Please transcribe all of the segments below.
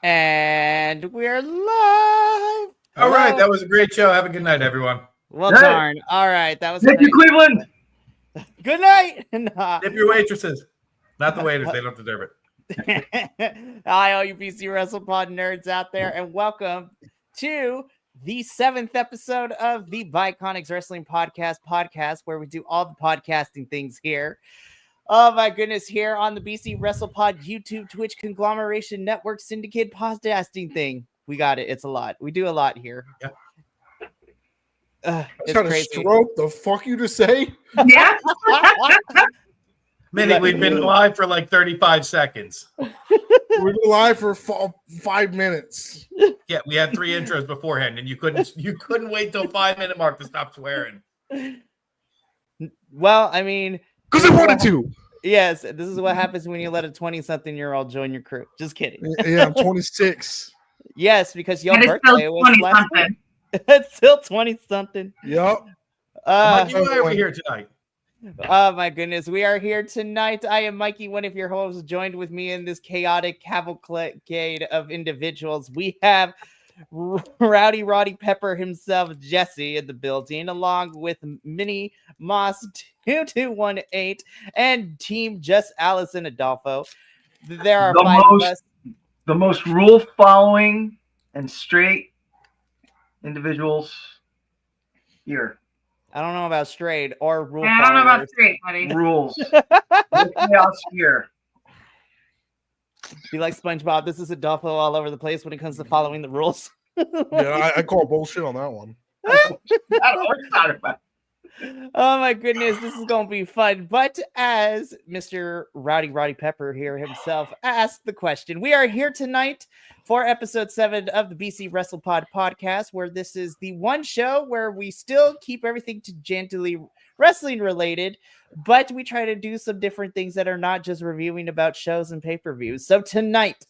And we're live. All right, that was a great show. Have a good night, everyone. Well, darn. All right, that was. Thank you, Cleveland. Good night. Tip your waitresses, not the waiters. They don't deserve it. Hi, all you BC WrestlePod nerds out there, and welcome to the 7th episode of the Bi-Conics Wrestling Podcast, where we do all the podcasting things here. Oh my goodness, here on the BC WrestlePod YouTube, Twitch conglomeration network syndicate podcasting thing. We got it. It's a lot. We do a lot here. Yep. It's kind crazy. of stroke the fuck you just say? Yeah. Minnie, we've been live for like 35 seconds. We've been live for 5 minutes. Yeah, we had 3 intros beforehand, and you couldn't wait till 5-minute mark to stop swearing. Well, I mean, because I wanted to. Yes, this is what happens when you let a 20-something-year-old join your crew. Just kidding. Yeah, I'm 26. Yes, because your And birthday was last week. It's still 20-something. Yep. Mikey, why are we here tonight? Oh my goodness, we are here tonight. I am Mikey, one of your hosts. Joined with me in this chaotic cavalcade of individuals, we have Rowdy Roddy Pepper himself, Jesse, in the building, along with Minnie Moss 2218 and Team Just Allison Adolfo. There are 5 of us. The most rule following and straight individuals here. I don't know about straight or rule. I don't know about straight, buddy. Rules. Chaos here. Be like SpongeBob. This is Adolfo all over the place when it comes to following the rules. Yeah, I call bullshit on that one. Oh my goodness, this is gonna be fun. But as Mr. Roddy Pepper here himself asked the question, we are here tonight for episode 7 of the BC WrestlePod podcast, where this is the one show where we still keep everything tangentially wrestling related, but we try to do some different things that are not just reviewing about shows and pay-per-views. So tonight,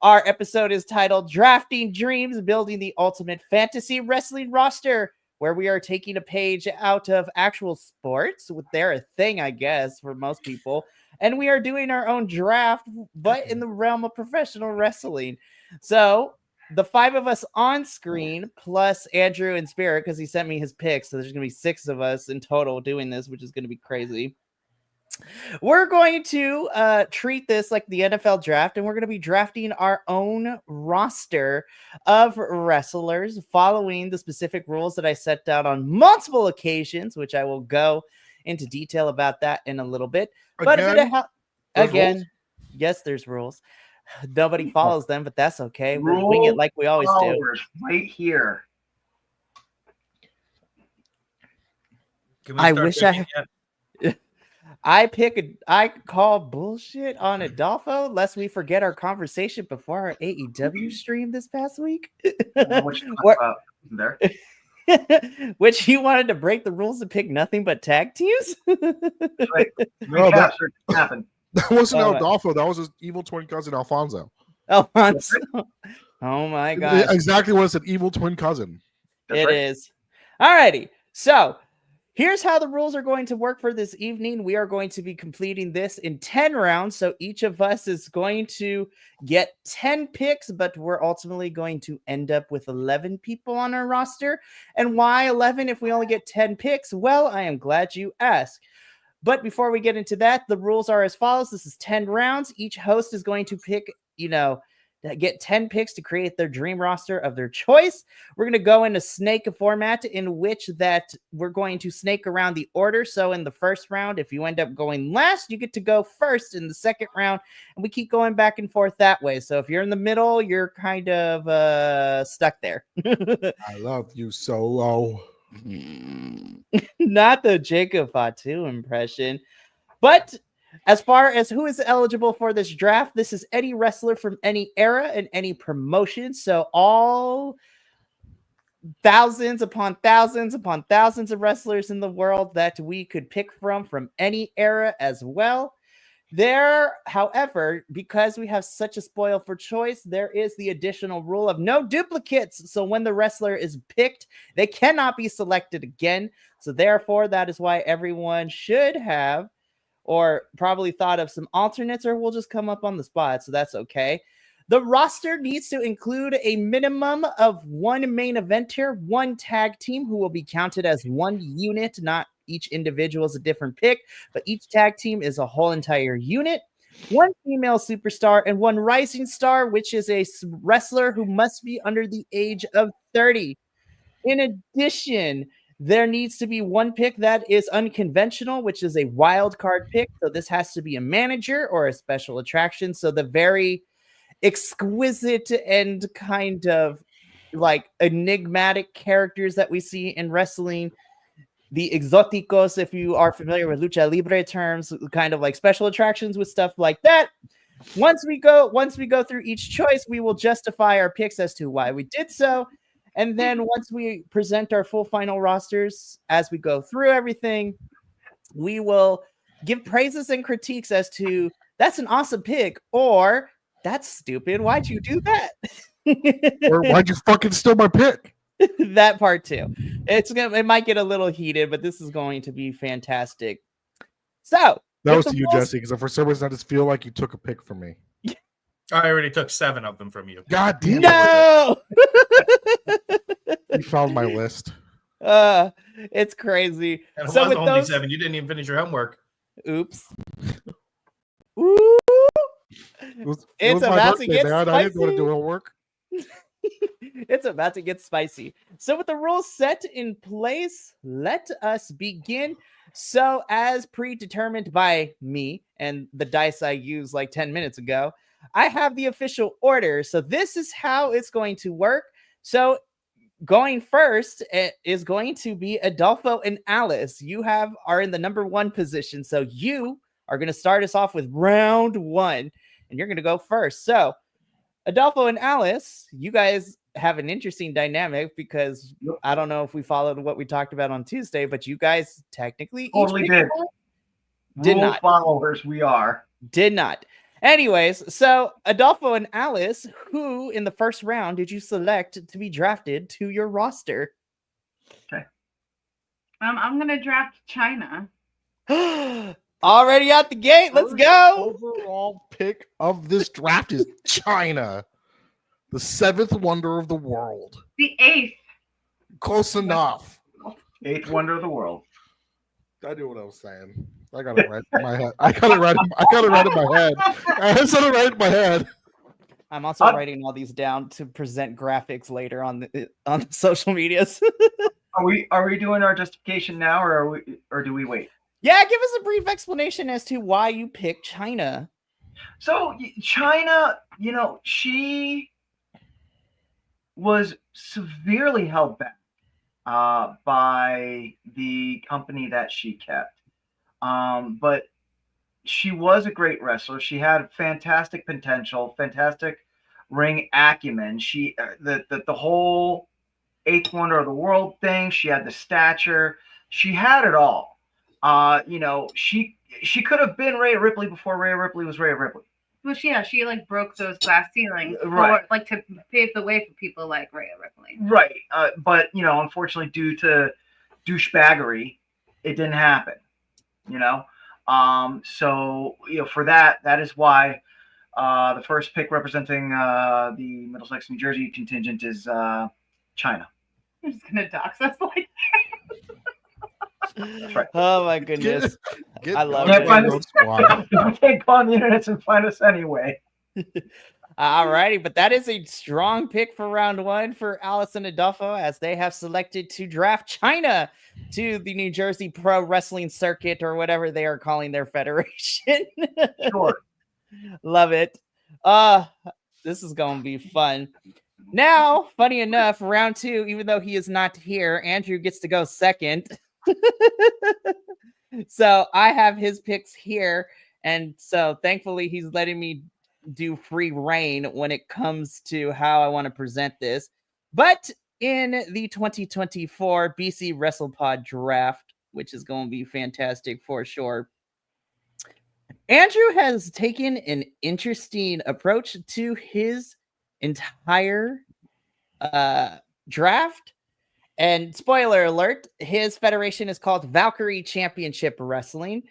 our episode is titled Drafting Dreams, Building the Ultimate Fantasy Wrestling Roster, where we are taking a page out of actual sports, with they're a thing, I guess, for most people, and we are doing our own draft, but in the realm of professional wrestling. So the 5 of us on screen, plus Andrew and Spirit, because he sent me his picks, so there's going to be 6 of us in total doing this, which is going to be crazy. We're going to treat this like the NFL draft, and we're going to be drafting our own roster of wrestlers following the specific rules that I set down on multiple occasions, which I will go into detail about that in a little bit. But again, yes, there's rules. Nobody follows them, but that's okay. We'll wing it like we always do. Right here. I wish I call bullshit on Adolfo, lest we forget our conversation before our AEW stream this past week. Which he wanted to break the rules and pick nothing but tag teams. Right. No, that happened. That wasn't Adolfo. That was his evil twin cousin, Alfonso. Alfonso. Oh my god! Exactly what it's an evil twin cousin. It is. Alrighty. So here's how the rules are going to work for this evening. We are going to be completing this in 10 rounds. So each of us is going to get 10 picks, but we're ultimately going to end up with 11 people on our roster. And why 11 if we only get 10 picks? Well, I am glad you asked. But before we get into that, the rules are as follows. This is 10 rounds. Each host is going to pick, get 10 picks to create their dream roster of their choice. We're going to go in a snake format in which that we're going to snake around the order. So in the first round, if you end up going last, you get to go first in the second round, and we keep going back and forth that way. So if you're in the middle, you're kind of stuck there. I love you, Solo. Not the Jacob Fatu impression, but as far as who is eligible for this draft, this is any wrestler from any era and any promotion. So all thousands upon thousands upon thousands of wrestlers in the world that we could pick from any era as well. There, however, because we have such a spoil for choice, there is the additional rule of no duplicates. So when the wrestler is picked, they cannot be selected again. So therefore, that is why everyone should have or probably thought of some alternates, or we'll just come up on the spot. So that's okay. The roster needs to include a minimum of one main eventer, one tag team who will be counted as one unit. Not each individual is a different pick, but each tag team is a whole entire unit. One female superstar and one rising star, which is a wrestler who must be under the age of 30. In addition, there needs to be one pick that is unconventional, which is a wild card pick. So this has to be a manager or a special attraction. So the very exquisite and kind of like enigmatic characters that we see in wrestling, the exóticos, if you are familiar with lucha libre terms, kind of like special attractions with stuff like that. Once we go through each choice, we will justify our picks as to why we did so. And then once we present our full final rosters, as we go through everything, we will give praises and critiques as to that's an awesome pick, or that's stupid. Why'd you do that? Or why'd you fucking steal my pick? That part too. It might get a little heated, but this is going to be fantastic. So that was to you, Jesse, because for some reason I just feel like you took a pick from me. I already took 7 of them from you. God damn it. No. You found my list. It's crazy. And it So was with only those, 7. You didn't even finish your homework. oops. Ooh. It was It's my about to birthday, get man. I didn't want to spicy. do homework. It's about to get spicy. So with the rules set in place, let us begin. So as predetermined by me and the dice I used like 10 minutes ago, I have the official order. So this is how it's going to work. So going first is going to be Adolfo and Alice. You are in the number 1 position. So you are going to start us off with round 1 and you're going to go first. So Adolfo and Alice, you guys have an interesting dynamic because I don't know if we followed what we talked about on Tuesday, but you guys technically Totally each did. Did Rule not. followers, we are. did not. Anyways, so Adolfo and Alice, who in the first round did you select to be drafted to your roster? I'm gonna draft China. Already out the gate. Let's go. Overall pick of this draft is China, the 7th wonder of the world. The 8th. Close enough. 8th wonder of the world. I knew what I was saying. I got it right in my head. I got it right in my head. I said it right in my head. I'm also writing all these down to present graphics later on the social medias. Are we doing our justification now, or do we wait? Yeah, give us a brief explanation as to why you picked China. So China, she was severely held back by the company that she kept. But she was a great wrestler. She had fantastic potential, fantastic ring acumen. She the whole 8th wonder of the world thing. She had the stature. She had it all. She could have been Rhea Ripley before Rhea Ripley was Rhea Ripley. Well, she like broke those glass ceilings, Right. to pave the way for people like Rhea Ripley. Right. But unfortunately, due to douchebaggery, it didn't happen. So for that is why the first pick representing the Middlesex, New Jersey contingent is China. You're just gonna dox us like That's right. Oh my goodness. I love Can't it. find us- You can't go on the internet and find us anyway. All righty, but that is a strong pick for round 1 for Alice and Adolfo, as they have selected to draft China to the New Jersey Pro Wrestling Circuit, or whatever they are calling their federation. Sure. Love it. This is going to be fun. Now, funny enough, round 2, even though he is not here, Andrew gets to go second. So I have his picks here, and so thankfully he's letting me do free reign when it comes to how I want to present this. But in the 2024 BC WrestlePod draft, which is going to be fantastic for sure, Andrew has taken an interesting approach to his entire draft. And spoiler alert, his federation is called Valkyrie Championship Wrestling.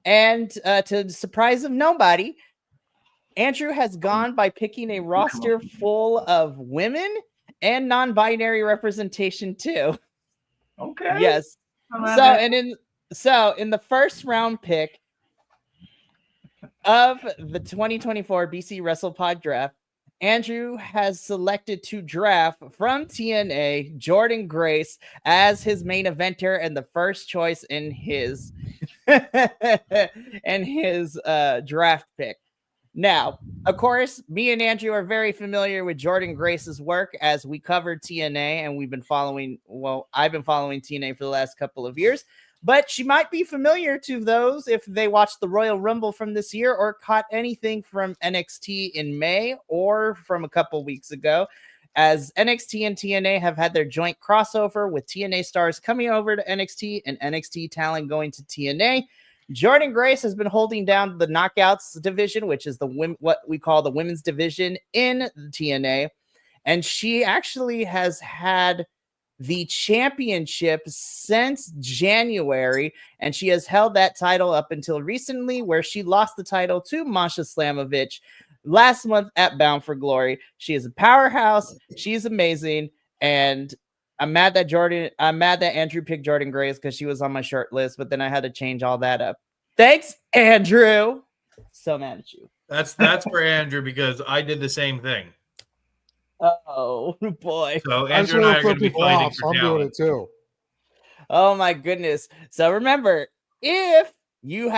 And to the surprise of nobody, Andrew has gone by picking a roster full of women and non-binary representation too. Okay. Yes. I love it. In the first round pick of the 2024 BC WrestlePod draft, Andrew has selected to draft from TNA Jordan Grace as his main eventer and the first choice in his draft pick. Now, of course, me and Andrew are very familiar with Jordan Grace's work as we covered TNA, and I've been following TNA for the last couple of years. But she might be familiar to those if they watched the Royal Rumble from this year or caught anything from NXT in May or from a couple weeks ago, as NXT and TNA have had their joint crossover with TNA stars coming over to NXT and NXT talent going to TNA. Jordan Grace has been holding down the Knockouts division, which is what we call the women's division in TNA. And she actually has had the championship since January, and she has held that title up until recently, where she lost the title to Masha Slamovich last month at Bound for Glory. She is a powerhouse. She's amazing, and I'm mad that Andrew picked Jordan Grace because she was on my short list, but then I had to change all that up. Thanks, Andrew. So mad at you. That's for Andrew because I did the same thing. Oh boy. So Andrew and I are going to be fighting for I'm doing it too. Oh my goodness. So remember, if you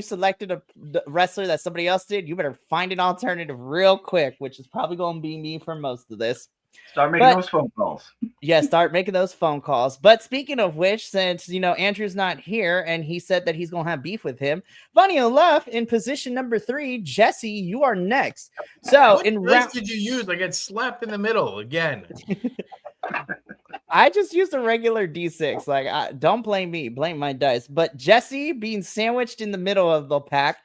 selected a wrestler that somebody else did, you better find an alternative real quick, which is probably going to be me for most of this. Start making those phone calls. Yeah, start making those phone calls. But speaking of which, since Andrew's not here and he said that he's gonna have beef with him, funny enough, in position number 3, Jesse, you are next. So what in dice did you use? I get slapped in the middle again. I just used a regular D6. Like, don't blame me, blame my dice. But Jesse being sandwiched in the middle of the pack.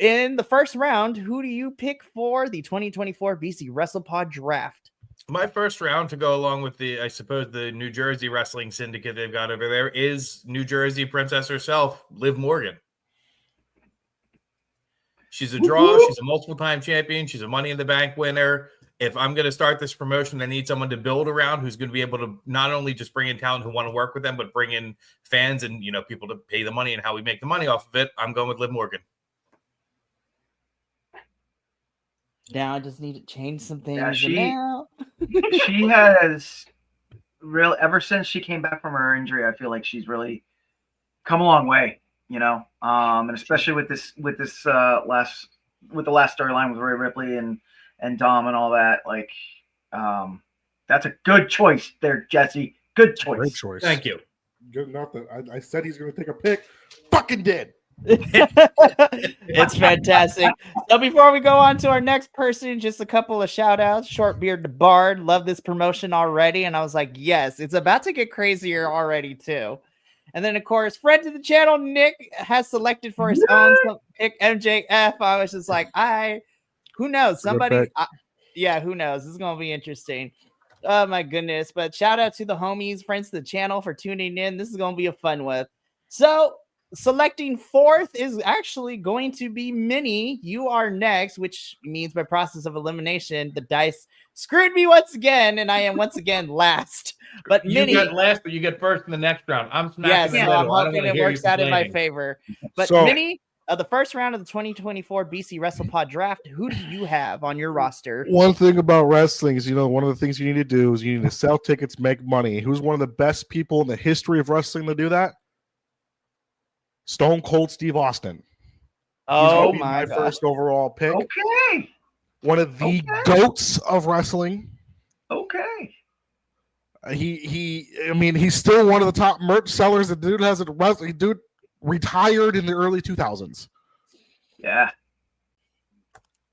In the first round, who do you pick for the 2024 BC WrestlePod draft? My first round to go along with the New Jersey wrestling syndicate they've got over there is New Jersey princess herself, Liv Morgan. She's a draw. She's a multiple-time champion. She's a Money in the Bank winner. If I'm going to start this promotion, I need someone to build around who's going to be able to not only just bring in talent who want to work with them, but bring in fans and people to pay the money and how we make the money off of it. I'm going with Liv Morgan. Now I just need to change some things. Yeah, she has really, ever since she came back from her injury, I feel like she's really come a long way, and especially with the last storyline with Rhea Ripley and Dom and all that. Like, that's a good choice there, Jesse. Good choice. Great choice. Thank you. Good enough that I said he's going to take a pick. Fucking did. It's fantastic. So before we go on to our next person, just a couple of shout outs. Shortbeard the Bard, love this promotion already. And I was like, yes, it's about to get crazier already too. And then of course, friend to the channel, Nick, has selected for his own pick MJF. I was just like, who knows? Somebody, who knows? This is gonna be interesting. Oh my goodness. But shout out to the homies, friends to the channel for tuning in. This is gonna be a fun one. So selecting fourth is actually going to be Minnie. You are next, which means by process of elimination, the dice screwed me once again, and I am once again last. But you Minnie, get last, but you get first in the next round. I'm smacking the I'm middle. hoping it works out in my favor. But Minnie, the first round of the 2024 BC WrestlePod draft, who do you have on your roster? One thing about wrestling is, one of the things you need to do is you need to sell tickets, make money. Who's one of the best people in the history of wrestling to do that? Stone Cold Steve Austin. Oh my God. First overall pick. Okay. One of the goats of wrestling. Okay. He's still one of the top merch sellers. The dude has dude retired in the early 2000s. Yeah.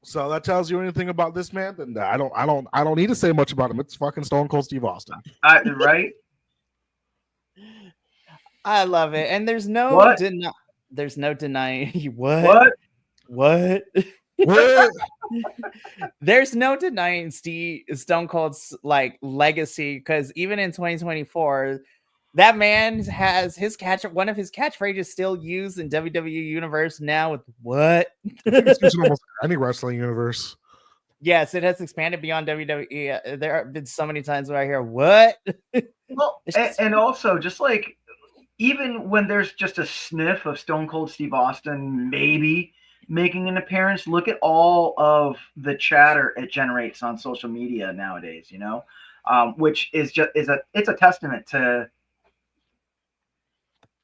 So that tells you anything about this man, then I don't need to say much about him. It's fucking Stone Cold Steve Austin. Right? I love it. And there's no denying what? There's no denying Stone Cold's like legacy, because even in 2024, That man has one of his catchphrases still used in WWE Universe now with what? I think it's used in almost any wrestling universe. Yes, it has expanded beyond WWE. There have been so many times where I hear what? Well, and also just like even when there's just a sniff of Stone Cold Steve Austin maybe making an appearance, look at all of the chatter it generates on social media nowadays. Which is it's a testament to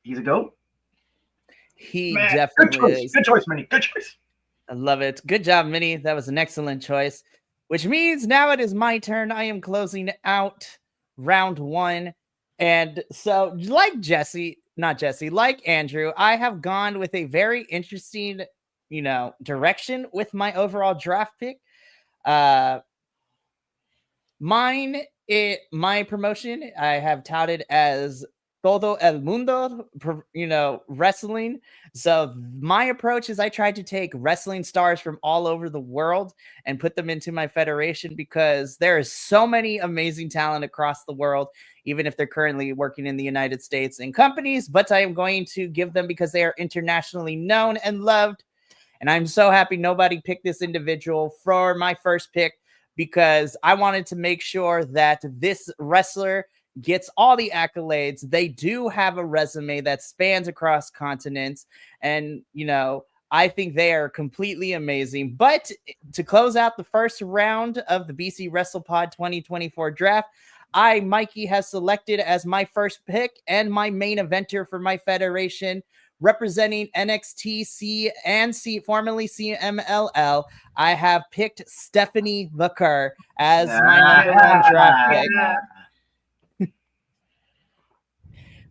he's a goat. He Man, definitely is. Good choice, Minnie. Good choice. I love it. Good job, Minnie. That was an excellent choice. Which means now it is my turn. I am closing out round 1. And so, like Andrew, I have gone with a very interesting, direction with my overall draft pick. My promotion I have touted as Todo el Mundo, wrestling. So my approach is I tried to take wrestling stars from all over the world and put them into my federation because there is so many amazing talent across the world, even if they're currently working in the United States in companies, but I am going to give them because they are internationally known and loved. And I'm so happy nobody picked this individual for my first pick because I wanted to make sure that this wrestler gets all the accolades. They do have a resume that spans across continents. And, I think they are completely amazing. But to close out the first round of the BC WrestlePod 2024 draft, Mikey, has selected as my first pick and my main eventer for my federation, representing NXT and formerly CMLL, I have picked Stephanie Vaquer as my number 1 draft pick.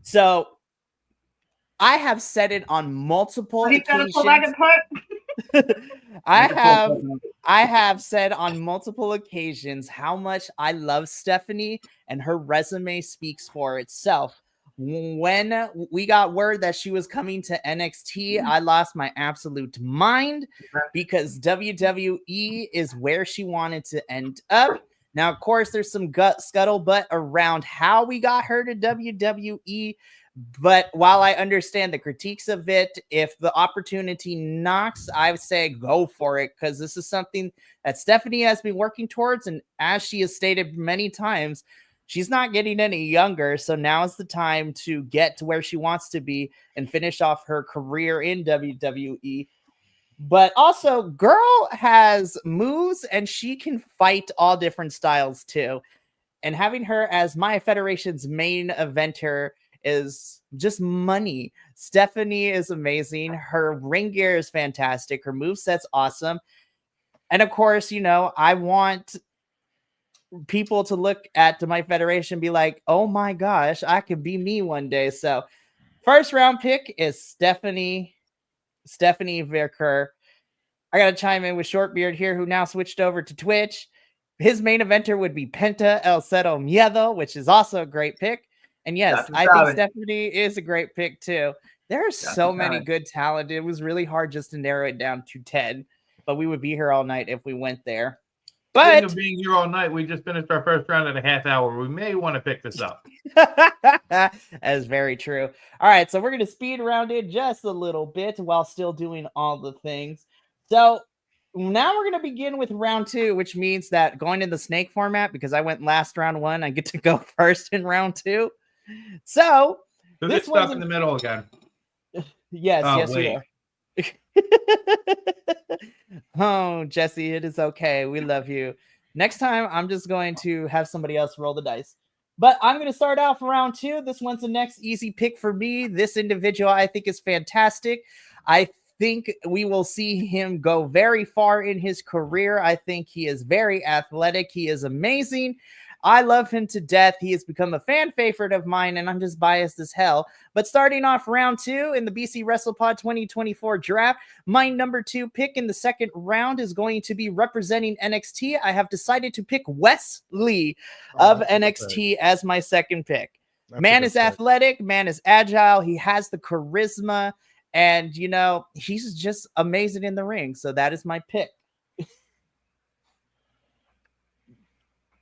So I have said it on multiple occasions. I have said on multiple occasions how much I love Stephanie, and her resume speaks for itself. When we got word that she was coming to NXT, I lost my absolute mind because WWE is where she wanted to end up. Now, of course, there's some scuttlebutt around how we got her to WWE. But while I understand the critiques of it, if the opportunity knocks, I would say go for it because this is something that Stephanie has been working towards. And as she has stated many times, she's not getting any younger. So now is the time to get to where she wants to be and finish off her career in WWE. But also, girl has moves and she can fight all different styles too. And having her as my federation's main eventer is just money. Stephanie is amazing. Her ring gear is fantastic. Her moveset's awesome. And of course, I want people to look at my federation and be like, oh my gosh, I could be me one day. So first round pick is Stephanie Vaquer. I got to chime in with Shortbeard here, who now switched over to Twitch. His main eventer would be Penta El Cero Miedo, which is also a great pick. And yes, I think Stephanie is a great pick too. There are so many good talent. It was really hard just to narrow it down to 10, but we would be here all night if we went there. But speaking of being here all night, we just finished our first round in a half hour. We may want to pick this up. That is very true. All right, so we're going to speed around it just a little bit while still doing all the things. So now we're going to begin with round 2, which means that going in the snake format, because I went last round 1, I get to go first in round 2. So this one's in the middle again. Yes, you are. Oh, Jesse, it is okay. We love you. Next time, I'm just going to have somebody else roll the dice. But I'm going to start off round 2. This one's the next easy pick for me. This individual I think is fantastic. I think we will see him go very far in his career. I think he is very athletic. He is amazing. I love him to death. He has become a fan favorite of mine, and I'm just biased as hell. But starting off round 2 in the BC WrestlePod 2024 draft, my number 2 pick in the second round is going to be representing NXT. I have decided to pick Wes Lee of NXT as my second pick. Man is athletic, man is agile, he has the charisma, and, he's just amazing in the ring. So that is my pick.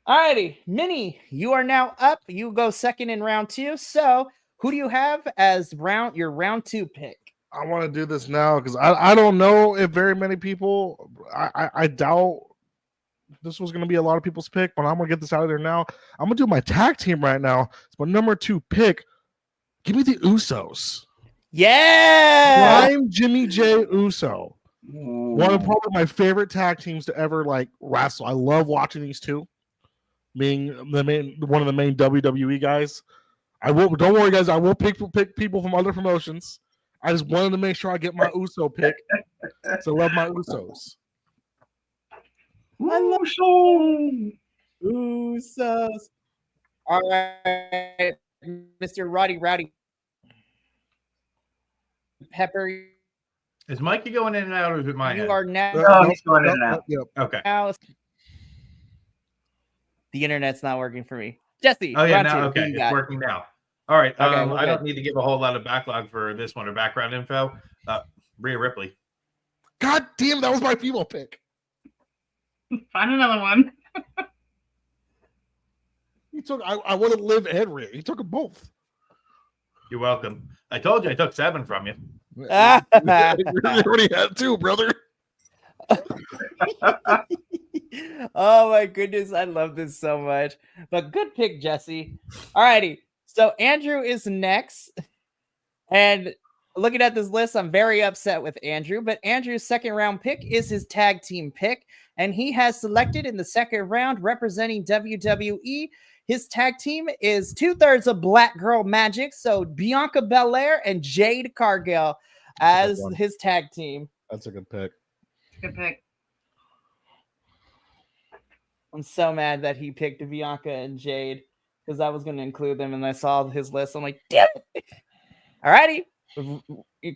Alrighty, Minnie, you are now up. You go second in round 2. So, who do you have as your round 2 pick? I want to do this now because I don't know if very many people. I doubt this was going to be a lot of people's pick, but I'm going to get this out of there now. I'm going to do my tag team right now. It's my number 2 pick. Give me the Usos. Yeah! Prime Jimmy J. Uso. One of probably my favorite tag teams to ever like wrestle. I love watching these two, being one of the main WWE guys. Don't worry, guys. I will pick people from other promotions. I just wanted to make sure I get my Uso pick. So I love my Usos. I love Usos. All right, Mr. Rowdy Pepper. Is Mikey going in and out, or is it my You head? are now. No, he's going in and out. Yep. Okay. Now the internet's not working for me. Jesse. Oh yeah, round now 2, okay, who you it's got? working now. All right. Okay, I we're don't good. need to give a whole lot of backlog for this one or background info. Rhea Ripley. God damn, that was my female pick. Find another one. He took. I would have lived Henry. He took them both. You're welcome. I told you I took 7 from you. You already had 2, brother. Oh my goodness, I love this so much. But good pick, Jesse. Alrighty, so Andrew is next. And looking at this list, I'm very upset with Andrew, but Andrew's second round pick is his tag team pick, and he has selected in the second round, representing WWE. His tag team is 2/3 of Black Girl Magic, so Bianca Belair and Jade Cargill as his tag team. That's a good pick. Good pick. I'm so mad that he picked Bianca and Jade because I was going to include them, and I saw his list. I'm like, damn it. Alrighty.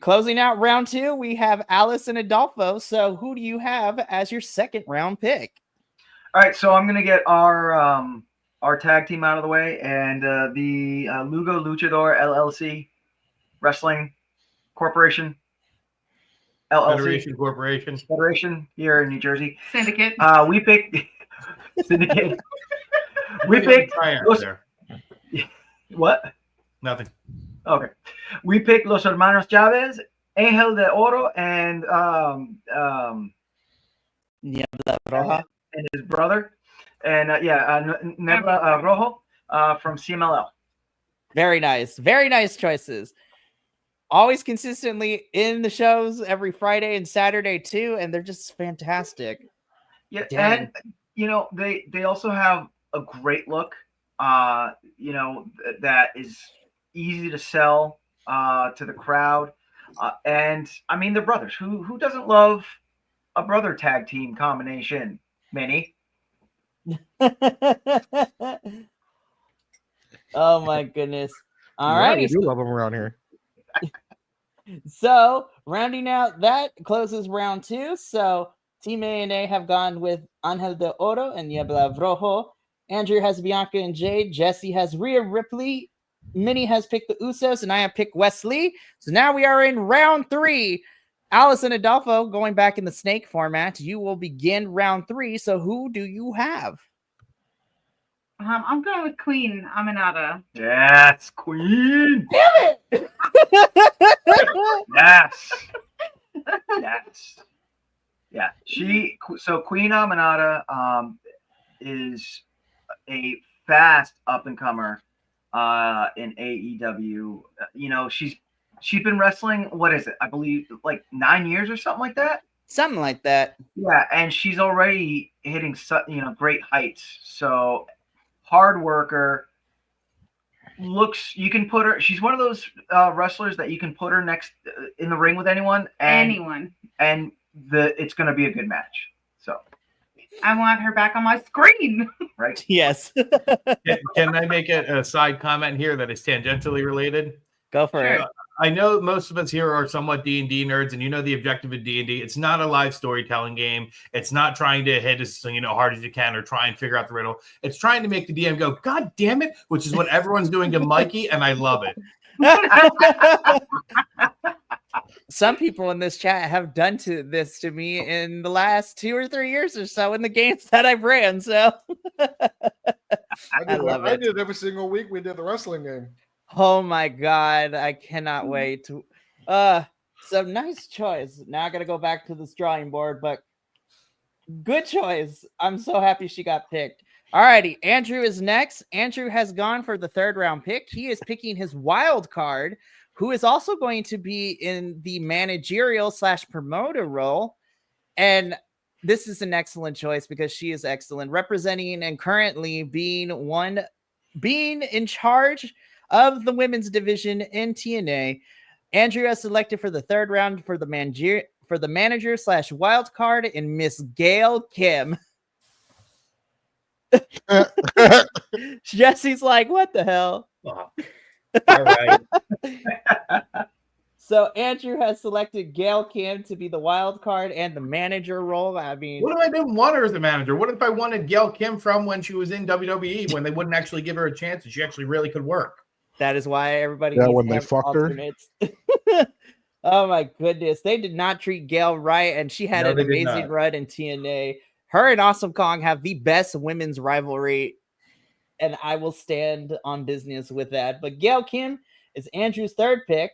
Closing out round 2, we have Alice and Adolfo. So who do you have as your second round pick? All right, so I'm gonna get our tag team out of the way, and the Lugo Luchador LLC Wrestling Corporation LLC Federation here in New Jersey. Syndicate. We picked Syndicate. We picked there. what? Nothing. Okay. We picked Los Hermanos Chavez, Angel de Oro, and Roja. and his brother, and Nebla Rojo from CMLL. Very nice. Very nice choices. Always consistently in the shows every Friday and Saturday too, and they're just fantastic. Yeah, Dang. and they also have a great look. That is easy to sell to the crowd, and I mean they're brothers. Who doesn't love a brother tag team combination? Minnie. Oh my goodness. All Yeah, righty. we do love them around here. So rounding out that closes round 2. So Team A&A have gone with Angel de Oro and Niebla Rojo. Andrew has Bianca and Jade. Jesse has Rhea Ripley. Minnie has picked the Usos, and I have picked Wesley. So now we are in round 3. Alice and Adolfo, going back in the snake format, you will begin round 3. So who do you have? I'm going with Queen Aminata. Yes, Queen. Damn it! Yes. Yes. Yeah. So Queen Aminata is a fast up and comer in AEW. She's been wrestling, what is it? I believe like 9 years or something like that. Something like that. Yeah, and she's already hitting great heights. So hard worker. You can put her. She's one of those wrestlers that you can put her next in the ring with anyone. And it's going to be a good match. So I want her back on my screen. Right. Yes. Can I make a side comment here that is tangentially related? Go for it. I know most of us here are somewhat D&D nerds, and the objective of D&D. It's not a live storytelling game. It's not trying to hit as hard as you can or try and figure out the riddle. It's trying to make the DM go, God damn it, which is what everyone's doing to Mikey, and I love it. Some people in this chat have done this to me in the last 2 or 3 years or so in the games that I've ran. So I love I it. did it every single week. We did the wrestling game. Oh my god, I cannot wait to so nice choice. Now I gotta go back to the drawing board, but good choice. I'm so happy she got picked. Alrighty, Andrew is next. Andrew has gone for the 3rd round pick. He is picking his wild card, who is also going to be in the managerial / promoter role. And this is an excellent choice because she is excellent, representing and currently being in charge of the women's division in TNA. Andrew has selected for the 3rd round for the manager / wild card in Miss Gail Kim. Jesse's like, what the hell? All right. So Andrew has selected Gail Kim to be the wild card and the manager role. I mean, What if I didn't want her as the manager? What if I wanted Gail Kim from when she was in WWE, when they wouldn't actually give her a chance and she actually really could work? that is why everybody Yeah, needs when to they have fucked her. alternates. Oh my goodness. They did not treat Gail right, and she had No, an they did amazing not. run in TNA. Her and Awesome Kong have the best women's rivalry, and I will stand on business with that. But Gail Kim is Andrew's 3rd pick,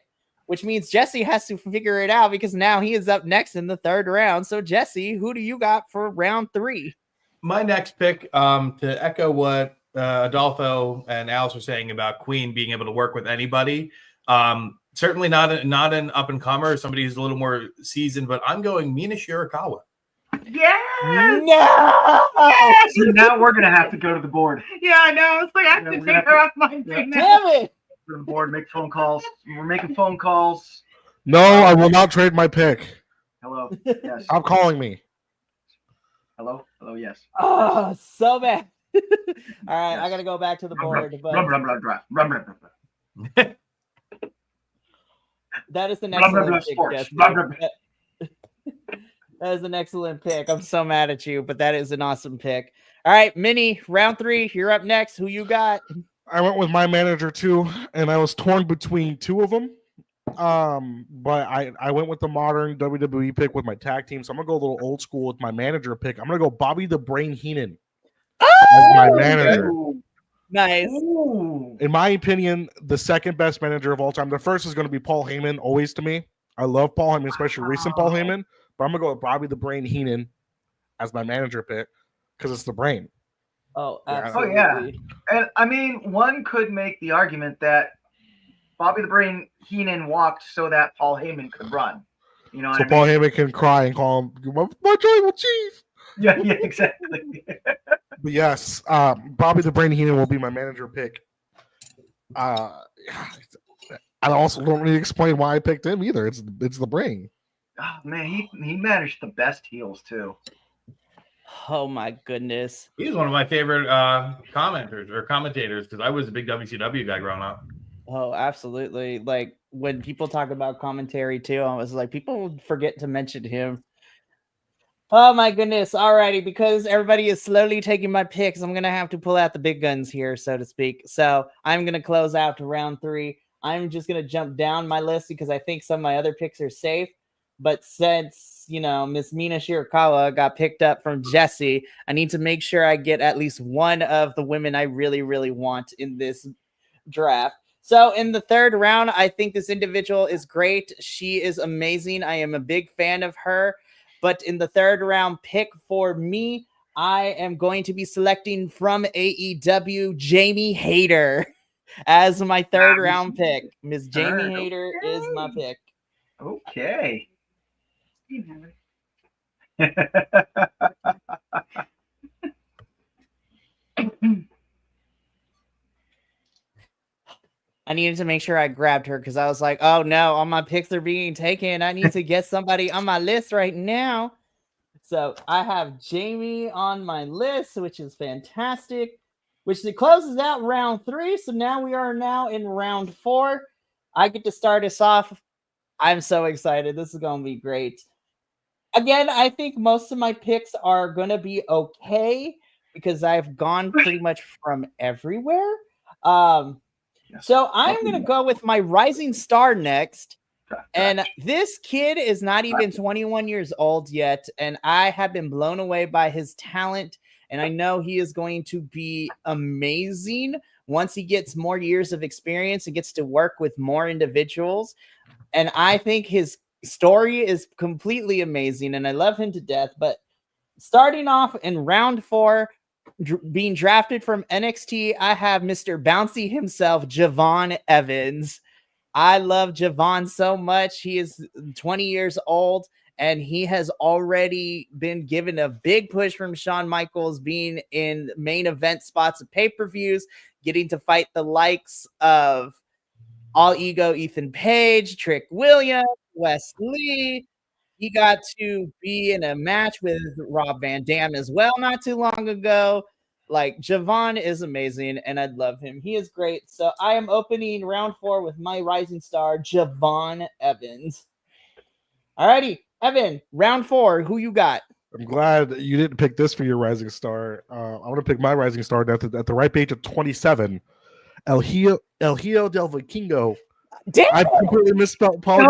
which means Jesse has to figure it out because now he is up next in the 3rd round. So Jesse, who do you got for round 3? My next pick, to echo what Adolfo and Alice were saying about Queen being able to work with anybody. Certainly not an up and comer, somebody who's a little more seasoned, but I'm going Mina Shirakawa. Yes. No! So now we're gonna have to go to the board. Yeah, I know. It's like I have Yeah, to we're take gonna her off my yeah. team now. Damn it! Go to the board, make phone calls. We're making phone calls. No, I will not trade my pick. Hello. Yes. Stop calling me. Hello. Hello. Yes. Oh, so bad. All right, I Yes. gotta go back to the board. But Blah, blah, blah, blah, blah, blah, blah, blah. that is an Blah, blah, excellent blah, pick, sports. Jesse. Blah, blah, blah. That is an excellent pick. I'm so mad at you, but that is an awesome pick. All right, Minnie, round 3. You're up next. Who you got? I went with my manager too, and I was torn between 2 of them. But I went with the modern WWE pick with my tag team, so I'm gonna go a little old school with my manager pick. I'm gonna go Bobby the Brain Heenan as my manager. Ooh. Nice. Ooh. In my opinion, the 2nd best manager of all time. The first is going to be Paul Heyman, always to me. I love Paul Heyman, especially recent Paul Heyman. But I'm going to go with Bobby the Brain Heenan as my manager pick because it's the brain. Oh, Yeah. absolutely. yeah. And I mean, one could make the argument that Bobby the Brain Heenan walked so that Paul Heyman could run. You know what So I Paul mean? Heyman can cry and call him my tribal chief. Yeah, exactly. But yes, Bobby the Brain Heenan will be my manager pick. I also don't really explain why I picked him either. It's the brain. Oh, man, he managed the best heels too. Oh my goodness. He's one of my favorite commenters or commentators because I was a big WCW guy growing up. Oh, absolutely. Like when people talk about commentary too, I was like, people forget to mention him. Oh my goodness. Alrighty, because everybody is slowly taking my picks, I'm gonna have to pull out the big guns here, so to speak. So I'm gonna close out to round 3. I'm just gonna jump down my list because I think some of my other picks are safe. But since Miss Mina Shirakawa got picked up from Jesse, I need to make sure I get at least one of the women I really, really want in this draft. So in the 3rd round, I think this individual is great. She is amazing. I am a big fan of her. But in the 3rd round pick for me, I am going to be selecting from AEW Jamie Hayter as my 3rd round pick. Miss Jamie Hayter is my pick. Okay. I needed to make sure I grabbed her because I was like, oh no, all my picks are being taken. I need to get somebody on my list right now. So I have Jamie on my list, which is fantastic, which it closes out round 3. So now we are now in round 4. I get to start us off. I'm so excited. This is going to be great. Again, I think most of my picks are going to be okay because I've gone pretty much from everywhere. So I'm going to go with my rising star next. And this kid is not even 21 years old yet. And I have been blown away by his talent and I know he is going to be amazing once he gets more years of experience and gets to work with more individuals. And I think his story is completely amazing, and I love him to death. But starting off in round 4, being drafted from NXT, I have Mr. Bouncy himself, Javon Evans. I love Javon so much. He is 20 years old, and he has already been given a big push from Shawn Michaels, being in main event spots of pay-per-views, getting to fight the likes of All Ego Ethan Page, Trick Williams, Wes Lee. He got to be in a match with Rob Van Dam as well not too long ago. Like, Javon is amazing, and I love him. He is great. So I am opening round 4 with my rising star, Javon Evans. Alrighty, Evan, round 4, who you got? I'm glad you didn't pick this for your rising star. I want to pick my rising star at the ripe age of 27. El Hijo del Vikingo. Damn! I completely misspelled Paul.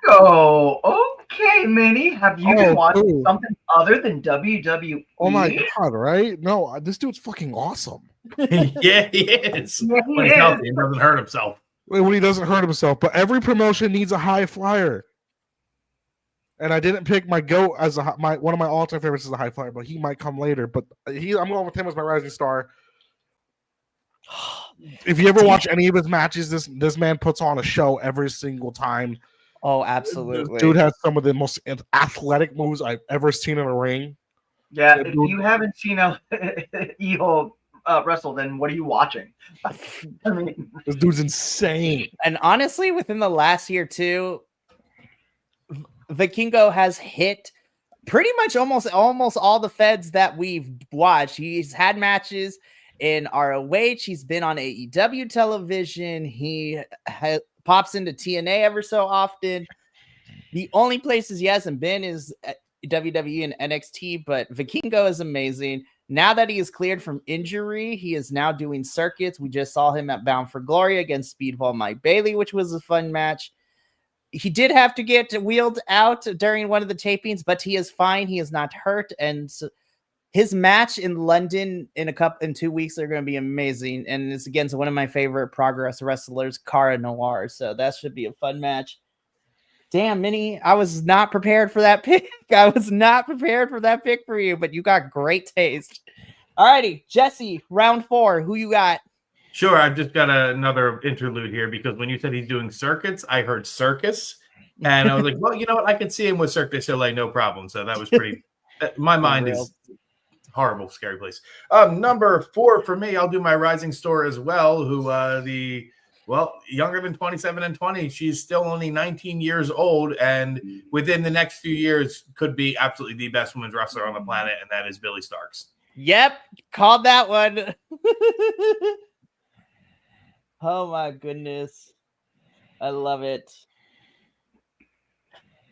Vikingo. Okay, Minnie. Have you been watching something other than WWE? Oh my god, right? No, this dude's fucking awesome. Yeah, he is. Yeah, When he's healthy, he doesn't hurt himself. When he doesn't hurt himself, but every promotion needs a high flyer. And I didn't pick my GOAT as one of my all-time favorites is a high flyer, but he might come later. But I'm going with him as my rising star. If you ever watch any of his matches, this man puts on a show every single time. Oh, absolutely. This dude has some of the most athletic moves I've ever seen in a ring. Yeah, if you haven't seen Eho wrestle, then what are you watching? I mean, this dude's insane. And honestly, within the last year too, Vikingo has hit pretty much almost all the feds that we've watched. He's had matches in ROH. He's been on AEW television. He pops into TNA ever so often. The only places he hasn't been is at WWE and NXT, but Vikingo is amazing. Now that he is cleared from injury, he is now doing circuits. We just saw him at Bound for Glory against Speedball Mike Bailey, which was a fun match. He did have to get wheeled out during one of the tapings, but he is fine. He is not hurt. And so his match in London in 2 weeks are going to be amazing. And it's against one of my favorite Progress wrestlers, Cara Noir. So that should be a fun match. Damn, Minnie, I was not prepared for that pick. I was not prepared for that pick for you, but you got great taste. All righty, Jesse, round 4. Who you got? Sure, I've just got another interlude here because when you said he's doing circuits, I heard circus. And I was like, well, you know what? I could see him with Cirque du Soleil, no problem. So that was pretty – my mind is horrible, scary place. Number 4 for me, I'll do my rising star as well, who younger than 27 and 20. She's still only 19 years old, and within the next few years could be absolutely the best women's wrestler on the planet, and that is Billy Starks. Yep, called that one. Oh my goodness. I love it.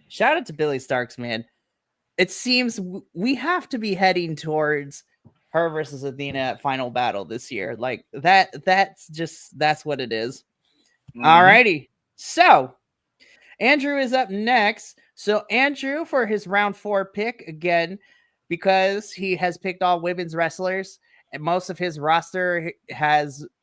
Shout out to Billy Starks, man. It seems we have to be heading towards her versus Athena at Final Battle this year. Like that's what it is. Mm-hmm. All righty. So Andrew is up next. So Andrew, for his round 4 pick, again, because he has picked all women's wrestlers and most of his roster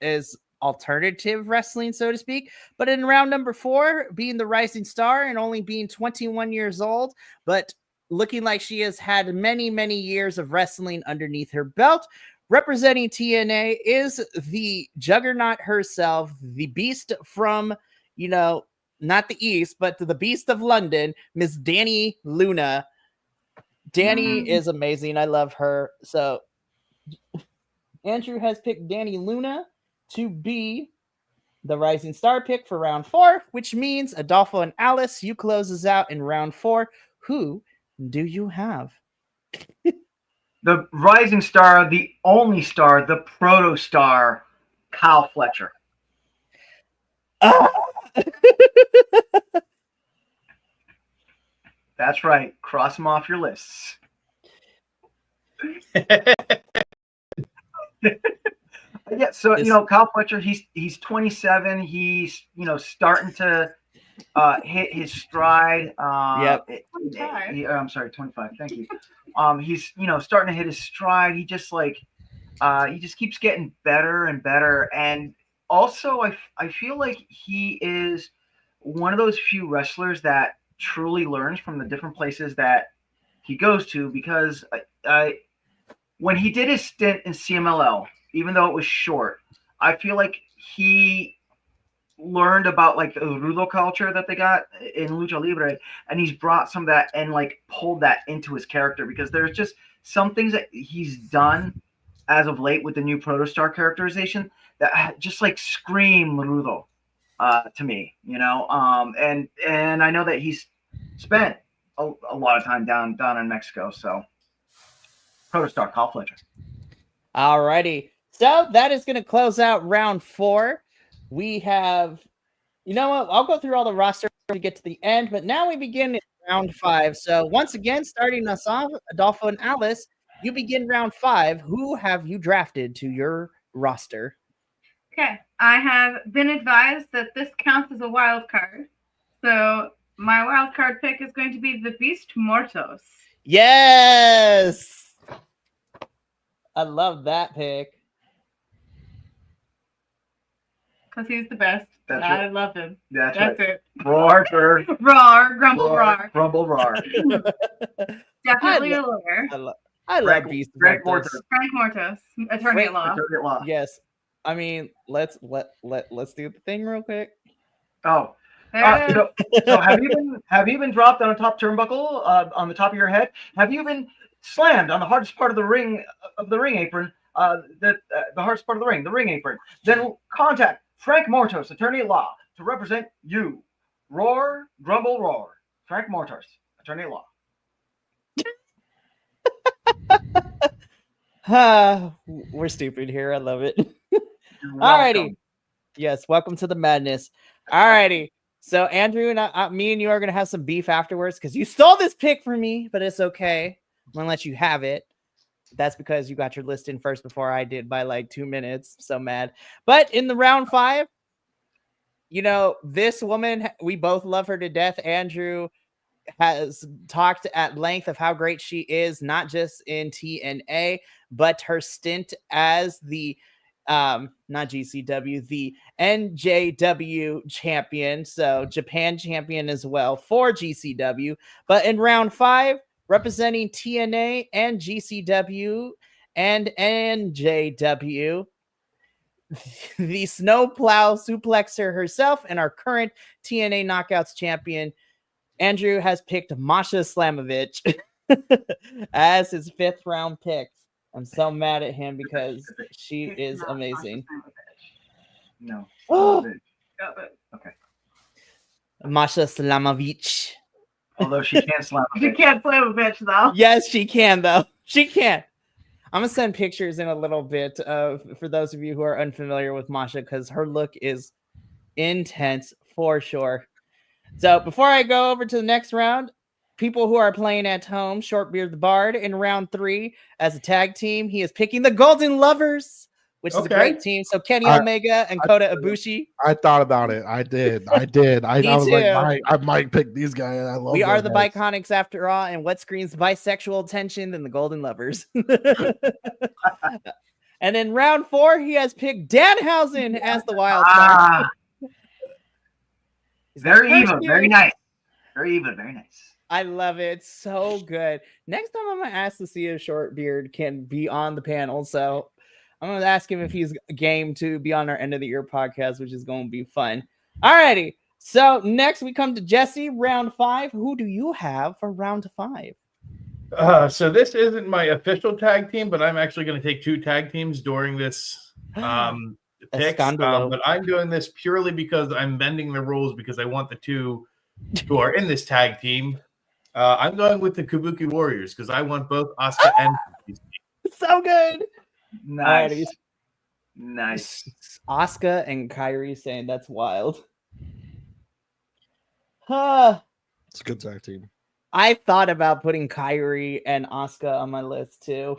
is alternative wrestling, so to speak. But in round number 4, being the rising star and only being 21 years old, but looking like she has had many, many years of wrestling underneath her belt, representing TNA is the juggernaut herself, the beast from, not the East, but the beast of London, Miss Dani Luna. Dani is amazing. I love her. So Andrew has picked Dani Luna to be the rising star pick for round 4, which means Adolfo and Alice, you close us out in round 4. Who do you have? The rising star, the only star, the proto star, Kyle Fletcher. That's right. Cross him off your lists. Yeah, so Kyle Fletcher, he's 27. He's starting to hit his stride. Yep. I'm sorry, 25. Thank you. He's starting to hit his stride. He just keeps getting better and better. And also, I feel like he is one of those few wrestlers that truly learns from the different places that he goes to, because when he did his stint in CMLL, even though it was short, I feel like he learned about like the rudo culture that they got in Lucha Libre, and he's brought some of that and like pulled that into his character, because there's just some things that he's done as of late with the new Protostar characterization that just like scream rudo to me, and I know that he's spent a lot of time down in Mexico, so Protostar, Kyle Fletcher. Alrighty. So that is going to close out round 4. We have, you know what? I'll go through all the roster to get to the end, but now we begin in round 5. So once again, starting us off, Adolfo and Alice, you begin round 5. Who have you drafted to your roster? Okay, I have been advised that this counts as a wild card. So my wild card pick is going to be the Beast Mortos. Yes! I love that pick. Because he's the best. That's I right. love him. That's That's right. it. Roar, Roar, grumble, roar. Rumble, roar. Definitely a lawyer. I love Beast Frank Mortos. Mortos. Frank Mortos, attorney at law. Attorney at law. Yes. I mean, let's do the thing real quick. Oh, There it is. so have you been dropped on a top turnbuckle on the top of your head? Have you been slammed on the hardest part of the ring apron? The hardest part of the ring apron. Then contact Frank Mortos, attorney at law, to represent you. Roar, grumble, roar. Frank Mortos, attorney at law. We're stupid here. I love it. You're Alrighty. welcome. Yes, welcome to the madness. Alrighty. So Andrew and me and you are gonna have some beef afterwards because you stole this pick from me, but it's okay. I'm gonna let you have it. That's because you got your list in first before I did by like 2 minutes. So mad. But in the round 5, this woman, we both love her to death. Andrew has talked at length of how great she is, not just in TNA, but her stint as the not GCW, the NJW champion, so Japan champion as well for GCW. But in round 5, representing TNA and GCW and NJW, the snowplow suplexer herself and our current TNA Knockouts champion, Andrew has picked Masha Slamovich as his 5th round pick. I'm so mad at him because she is amazing. No. Oh. Okay. Masha Slamovich. Although she can't slam a You bitch. can't slam a bitch, though. Yes, she can, though. She can. I'm going to send pictures in a little bit for those of you who are unfamiliar with Masha, because her look is intense for sure. So before I go over to the next round, people who are playing at home, Shortbeard the Bard in round 3 as a tag team. He is picking the Golden Lovers, which is a great team. So Kenny Omega and Kota Ibushi. I thought about it. I did. I was too. like, I might pick these guys. I love. We are those the guys. Bi-Conics after all, and what screams bisexual tension than the Golden Lovers? And in round 4, he has picked Danhausen as the wild card. Very even. Very nice. Very even. Very nice. I love it. So good. Next time I'm going to ask to see if Shortbeard can be on the panel. So I'm going to ask him if he's game to be on our end of the year podcast, which is going to be fun. Alrighty. So next we come to Jesse, round 5. Who do you have for round 5? So this isn't my official tag team, but I'm actually going to take 2 tag teams during this pick. But I'm doing this purely because I'm bending the rules because I want the 2 who are in this tag team. I'm going with the Kabuki Warriors because I want both Asuka and so good. Nice. Alrighty. Nice. Asuka and Kyrie saying that's wild. It's a good tag team. I thought about putting Kyrie and Asuka on my list too.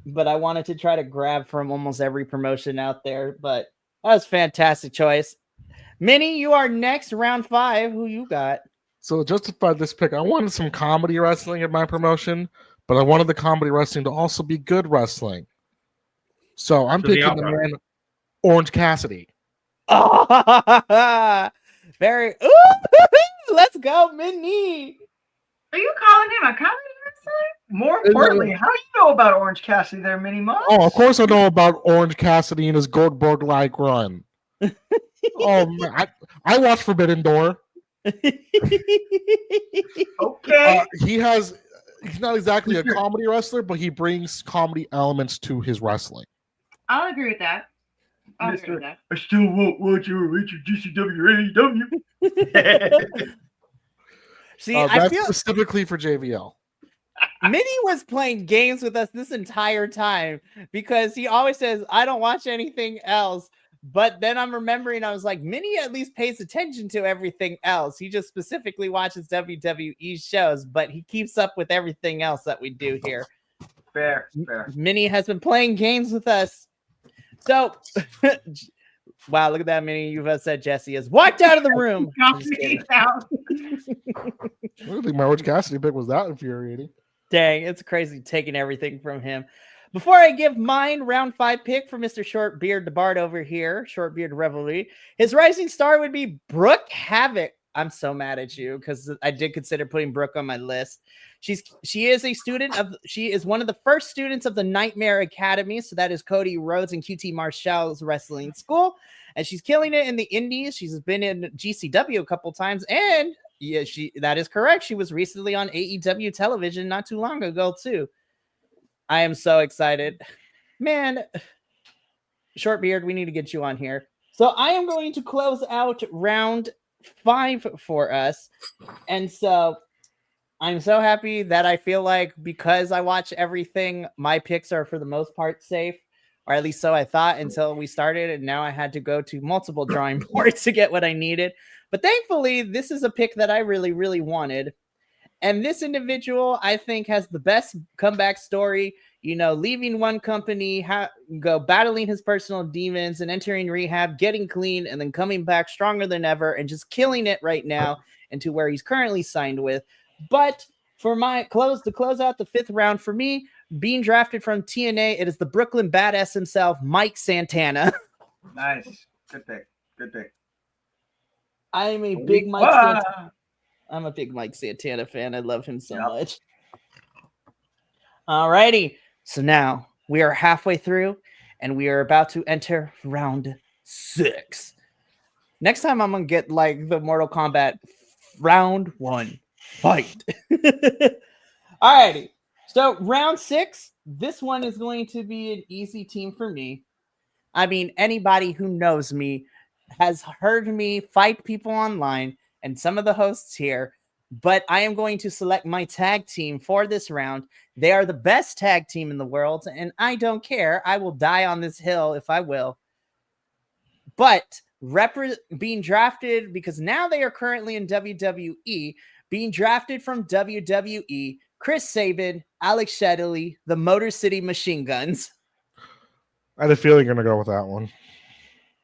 But I wanted to try to grab from almost every promotion out there. But that was a fantastic choice. Minnie, you are next, round 5. Who you got? So to justify this pick, I wanted some comedy wrestling in my promotion, but I wanted the comedy wrestling to also be good wrestling. So I'm So the picking the outcome. man Orange Cassidy. Very. Ooh, let's go, Minnie. Are you calling him a comedy wrestler? More importantly, how do you know about Orange Cassidy there, Mini Mouse? Oh, of course I know about Orange Cassidy and his Goldberg-like run. Oh man, I watched Forbidden Door. Okay. He's not exactly a comedy wrestler, but he brings comedy elements to his wrestling. I'll agree with that. I'll agree with that. I still won't watch your GCW or AEW. See, I that's feel specifically for JVL. Minnie was playing games with us this entire time because he always says, I don't watch anything else. But then I'm remembering, I was like, Minnie at least pays attention to everything else. He just specifically watches WWE shows, but he keeps up with everything else that we do here. Fair. Minnie has been playing games with us. So, wow, look at that, Minnie. You've said Jesse has walked out of the room. I'm just kidding. I don't think my Orange Cassidy pick was that infuriating. Dang, it's crazy taking everything from him. Before I give mine, round 5 pick for Mr. Shortbeard DeBard over here, Shortbeard Revelry, his rising star would be Brooke Havoc. I'm so mad at you because I did consider putting Brooke on my list. She is one of the first students of the Nightmare Academy. So that is Cody Rhodes and QT Marshall's wrestling school. And she's killing it in the indies. She's been in GCW a couple times. And yeah, that is correct. She was recently on AEW television not too long ago too. I am so excited. Man, Shortbeard, we need to get you on here. So I am going to close out round 5 for us. And so I'm so happy that I feel like because I watch everything, my picks are for the most part safe, or at least so I thought until we started. And now I had to go to multiple drawing boards to get what I needed. But thankfully, this is a pick that I really, really wanted. And this individual, I think, has the best comeback story, leaving one company, go battling his personal demons and entering rehab, getting clean, and then coming back stronger than ever and just killing it right now into where he's currently signed with. But for my close out the 5th round for me, being drafted from TNA, it is the Brooklyn Badass himself, Mike Santana. Nice. Good pick. I'm a big Mike Santana. I'm a big Mike Santana fan. I love him so much. All righty. So now we are halfway through and we are about to enter round 6. Next time I'm going to get like the Mortal Kombat round 1 fight. All righty. So round 6, this one is going to be an easy team for me. I mean, anybody who knows me has heard me fight people online and some of the hosts here, but I am going to select my tag team for this round. They are the best tag team in the world, and I don't care. I will die on this hill if I will. But being drafted, because now they are currently in WWE, being drafted from WWE, Chris Sabin, Alex Shelley, the Motor City Machine Guns. I had a feeling you're going to go with that one.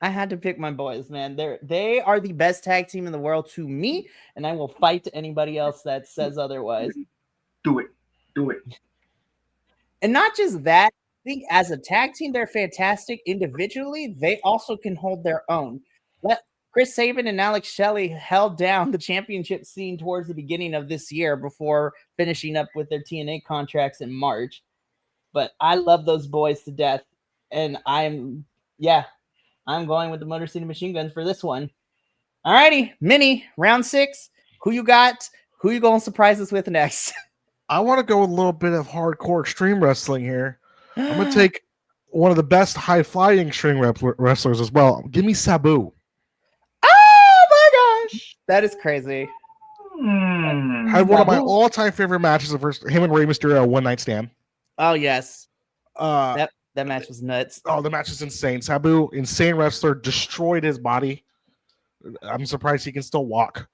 I had to pick my boys, man. They are the best tag team in the world to me, and I will fight anybody else that says otherwise. Do it. And not just that, I think as a tag team, they're fantastic. Individually, they also can hold their own. Chris Sabin and Alex Shelley held down the championship scene towards the beginning of this year before finishing up with their TNA contracts in March. But I love those boys to death, and I'm going with the Motor City Machine Guns for this one. All righty, Minnie, round 6. Who you got? Who you going to surprise us with next? I want to go with a little bit of hardcore extreme wrestling here. I'm going to take one of the best high-flying extreme wrestlers as well. Give me Sabu. Oh, my gosh. That is crazy. Had one of my all-time favorite matches of him and Rey Mysterio, One Night Stand. Oh, yes. That match was nuts. Oh, the match is insane. Sabu, insane wrestler, destroyed his body. I'm surprised he can still walk.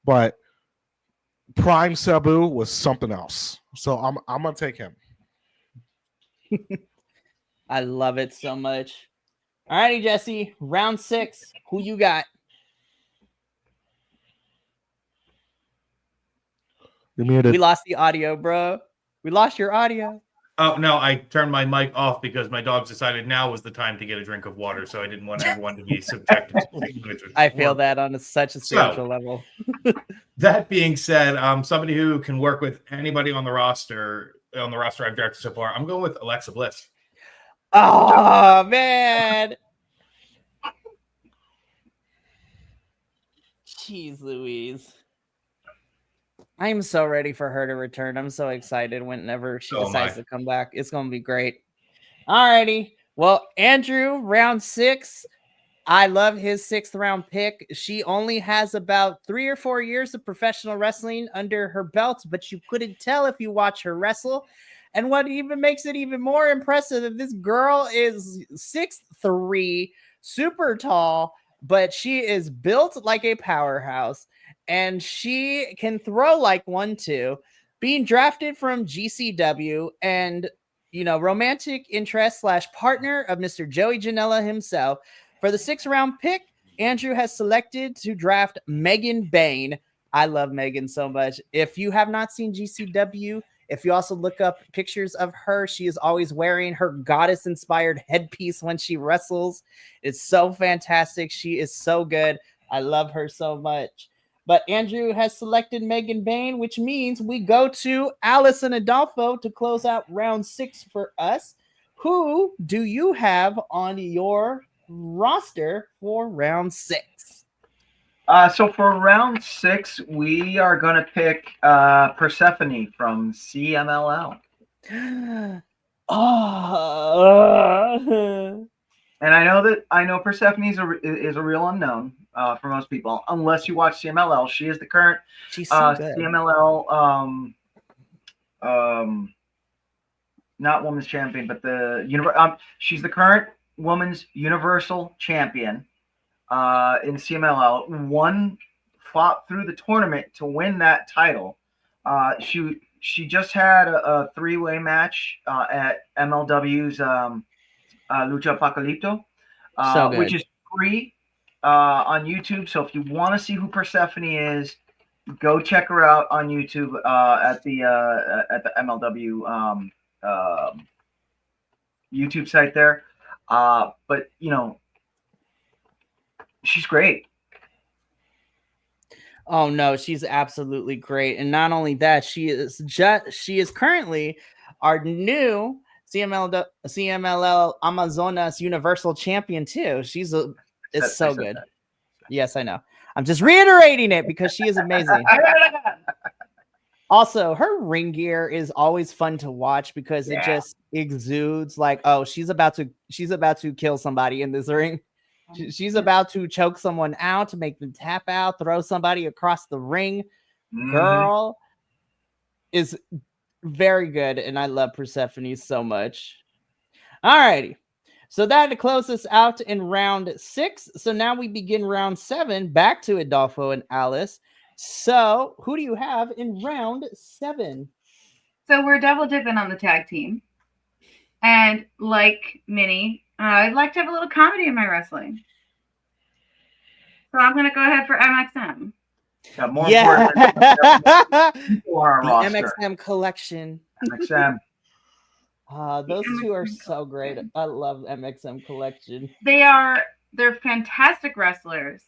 But prime Sabu was something else. So I'm going to take him. I love it so much. All righty, Jesse. Round 6. Who you got? You're muted. We lost the audio, bro. We lost your audio. Oh no, I turned my mic off because my dogs decided now was the time to get a drink of water, so I didn't want everyone to be subjected to language. I feel that on such a spiritual level. That being said, somebody who can work with anybody on the roster I've drafted so far, I'm going with Alexa Bliss. Oh man. Jeez Louise. I'm so ready for her to return. I'm so excited whenever she decides to come back. It's going to be great. Alrighty. Well, Andrew, round 6. I love his 6th round pick. She only has about 3 or 4 years of professional wrestling under her belt, but you couldn't tell if you watch her wrestle. And what even makes it even more impressive is this girl is 6'3", super tall, but she is built like a powerhouse. And she can throw like 1, 2, being drafted from GCW and, romantic interest / partner of Mr. Joey Janela himself. For the 6th round pick, Andrew has selected to draft Megan Bayne. I love Megan so much. If you have not seen GCW, if you also look up pictures of her, she is always wearing her goddess-inspired headpiece when she wrestles. It's so fantastic. She is so good. I love her so much. But Andrew has selected Megan Bayne, which means we go to Alice and Adolfo to close out round 6 for us. Who do you have on your roster for round 6? So for round 6, we are going to pick Persephone from CMLL. And I know Persephone is a real unknown for most people, unless you watch CMLL. She is the current CMLL not women's champion, but she's the current women's universal champion in CMLL. Fought through the tournament to win that title. She just had a 3-way match at MLW's Lucha Apocalypto, which is free on YouTube. So if you want to see who Persephone is, go check her out on YouTube at the MLW YouTube site there. But she's great. Oh no, she's absolutely great. And not only that, she is currently our new CMLL Amazonas Universal Champion too. It's so good. Yes, I know. I'm just reiterating it because she is amazing. Also, her ring gear is always fun to watch because it just exudes like, oh, she's about to kill somebody in this ring. She's about to choke someone out, to make them tap out, throw somebody across the ring. Girl is very good, and I love Persephone so much. All righty. So that closes us out in round 6. So now we begin round 7, back to Adolfo and Alice. So who do you have in round 7? So we're double dipping on the tag team. And like Minnie, I'd like to have a little comedy in my wrestling. So I'm going to go ahead for MXM. The MXM collection. MXM. Those two are so great. I love MXM collection. They're fantastic wrestlers.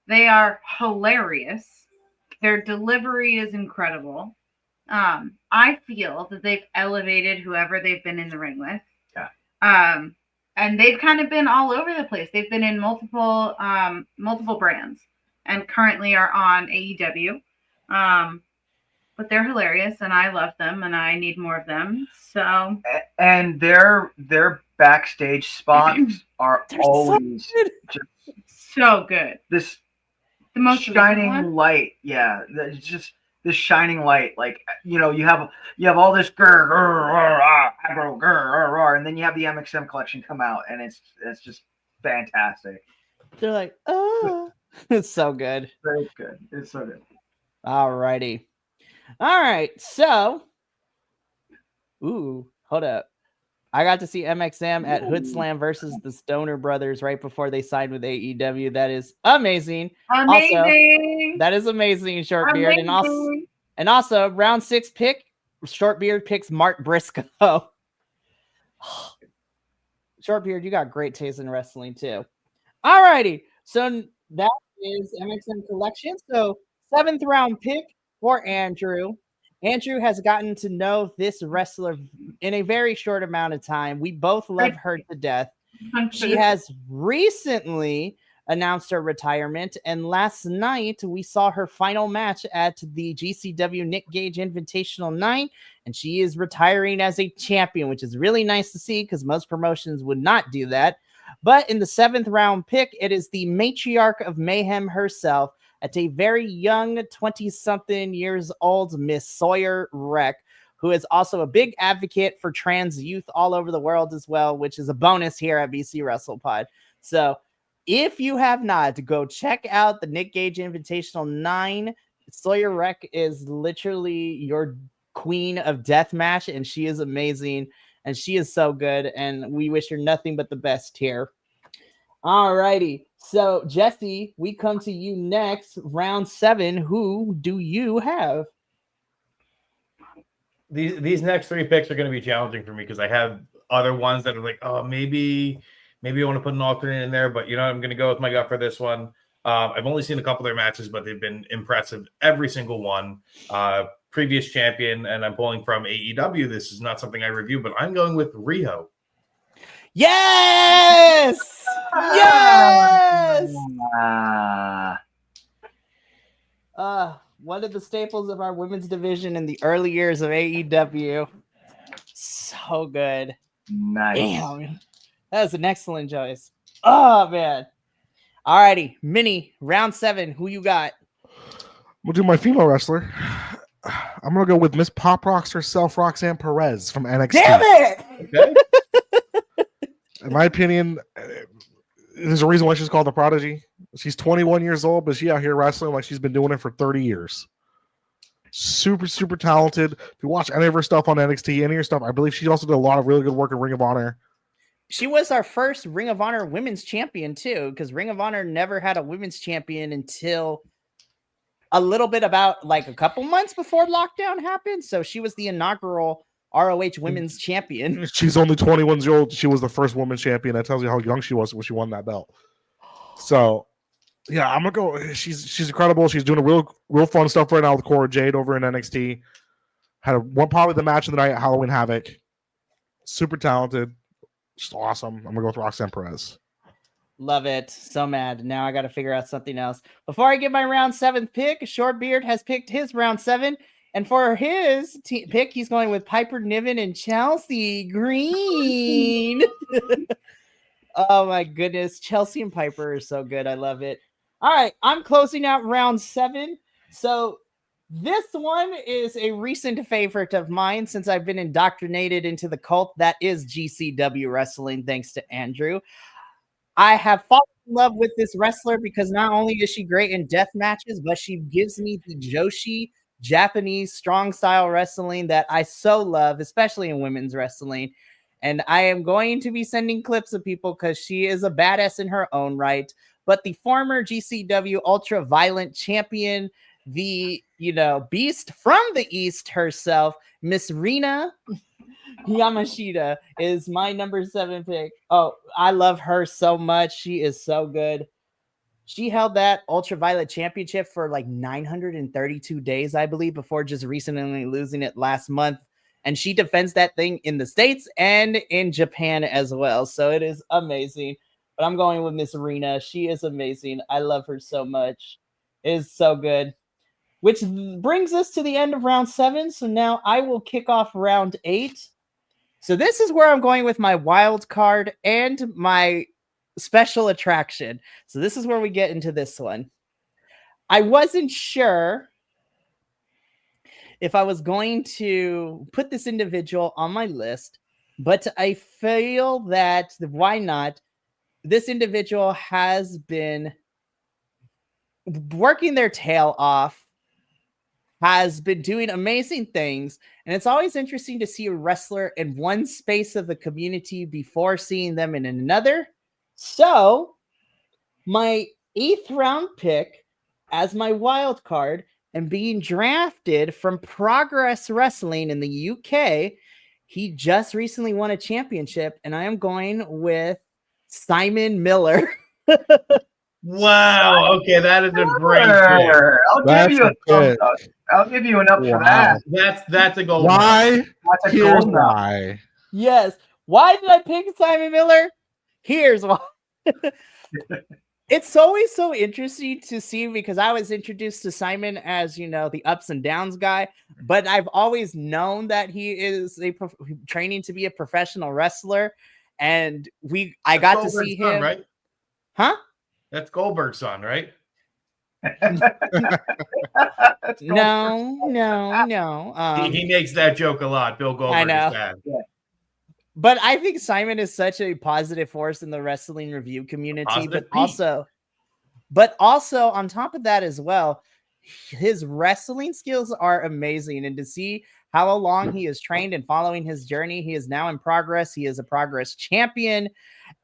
They are hilarious. Their delivery is incredible. I feel that they've elevated whoever they've been in the ring with. Yeah. And they've kind of been all over the place. They've been in multiple brands and currently are on AEW. But they're hilarious and I love them and I need more of them. So and their backstage spots are always so good. The most shining light. Yeah. It's just this shining light. Like, you have all this and then you have the MXM collection come out and it's just fantastic. They're like, oh, it's so good. Very good. It's so good. All righty. All right. So, hold up. I got to see MXM at Hood Slam versus the Stoner Brothers right before they signed with AEW. That is amazing. Also, that is amazing, Shortbeard. And And also, round 6 pick, Shortbeard picks Mark Briscoe. Shortbeard, you got great taste in wrestling too. Alrighty, so that is MXM Collection. So 7th round pick for Andrew. Andrew has gotten to know this wrestler in a very short amount of time. We both love her to death. She has recently announced her retirement, and last night we saw her final match at the GCW Nick Gage Invitational 9, and she is retiring as a champion, which is really nice to see because most promotions would not do that. But in the 7th round pick, it is the matriarch of mayhem herself, at a very young 20-something years old Miss Sawyer Wreck, who is also a big advocate for trans youth all over the world as well, which is a bonus here at BC WrestlePod. So if you have not, go check out the Nick Gage Invitational 9. Sawyer Wreck is literally your queen of deathmatch, and she is amazing, and she is so good, and we wish her nothing but the best here. All righty. So, Jesse, we come to you next. Round 7. Who do you have? These next 3 picks are going to be challenging for me because I have other ones that are like, oh, maybe I want to put an alternate in there, but I'm going to go with my gut for this one. I've only seen a couple of their matches, but they've been impressive. Every single one. Previous champion, and I'm pulling from AEW. This is not something I review, but I'm going with Riho. Yes! Yes! One of the staples of our women's division in the early years of AEW. So good. Nice. Damn. That was an excellent choice. Oh, man. All righty. Minnie, round 7. Who you got? We'll do my female wrestler. I'm going to go with Miss Pop Rocks herself, Roxanne Perez from NXT. Damn it! Okay. In my opinion, there's a reason why she's called the Prodigy. She's 21 years old, but she out here wrestling like she's been doing it for 30 years. Super, super talented. If you watch any of her stuff on NXT, any of her stuff, I believe she also did a lot of really good work in Ring of Honor. She was our first Ring of Honor women's champion, too, because Ring of Honor never had a women's champion until a little bit about like a couple months before lockdown happened. So she was the inaugural ROH women's champion. She's only 21 years old. She was the first women's champion. That tells you how young she was when she won that belt. So, yeah, I'm gonna go. She's incredible. She's doing a real fun stuff right now with Cora Jade over in NXT. Had probably the match of the night at Halloween Havoc. Super talented. Just awesome. I'm gonna go with Roxanne Perez. Love it. So mad. Now I got to figure out something else. Before I get my round 7th pick, Shortbeard has picked his round 7. And for his pick, he's going with Piper Niven and Chelsea Green. Oh, my goodness. Chelsea and Piper are so good. I love it. All right. I'm closing out round 7. So this one is a recent favorite of mine since I've been indoctrinated into the cult that is GCW wrestling, thanks to Andrew. I have fallen in love with this wrestler because not only is she great in death matches, but she gives me the Joshi Japanese strong style wrestling that I so love, especially in women's wrestling. And I am going to be sending clips of people because she is a badass in her own right. But the former GCW ultra violent champion, the beast from the East herself, Miss Rina Yamashita, is my number 7 pick. Oh, I love her so much. She is so good. She held that Ultraviolet Championship for like 932 days, I believe, before just recently losing it last month. And she defends that thing in the States and in Japan as well. So it is amazing. But I'm going with Miss Rina. She is amazing. I love her so much. It is so good. Which brings us to the end of round 7. So now I will kick off round 8. So this is where I'm going with my wild card and my special attraction. So this is where we get into this one. I wasn't sure if I was going to put this individual on my list, but I feel that why not? This individual has been working their tail off, has been doing amazing things, and it's always interesting to see a wrestler in one space of the community before seeing them in another. So, my 8th round pick as my wild card and being drafted from Progress Wrestling in the UK. He just recently won a championship, and I am going with Simon Miller. Wow. Okay, that is a great pick. Sure. I'll That's give you a a thumbs pick. up. I'll give you an up for Wow. that. That's a gold. Why? That's a Here's gold nut. why. Yes. Why did I pick Simon Miller? Here's why. It's always so interesting to see because I was introduced to Simon as, you know, the ups and downs guy, but I've always known that he is training to be a professional wrestler. And I got to see him. Son, right? Huh? That's Goldberg's son, right? No. He makes that joke a lot. Bill Goldberg. I know. Is dad. But I think Simon is such a positive force in the wrestling review community, but also on top of that as well, his wrestling skills are amazing. And to see how long he is trained and following his journey, he is now in progress. He is a progress champion.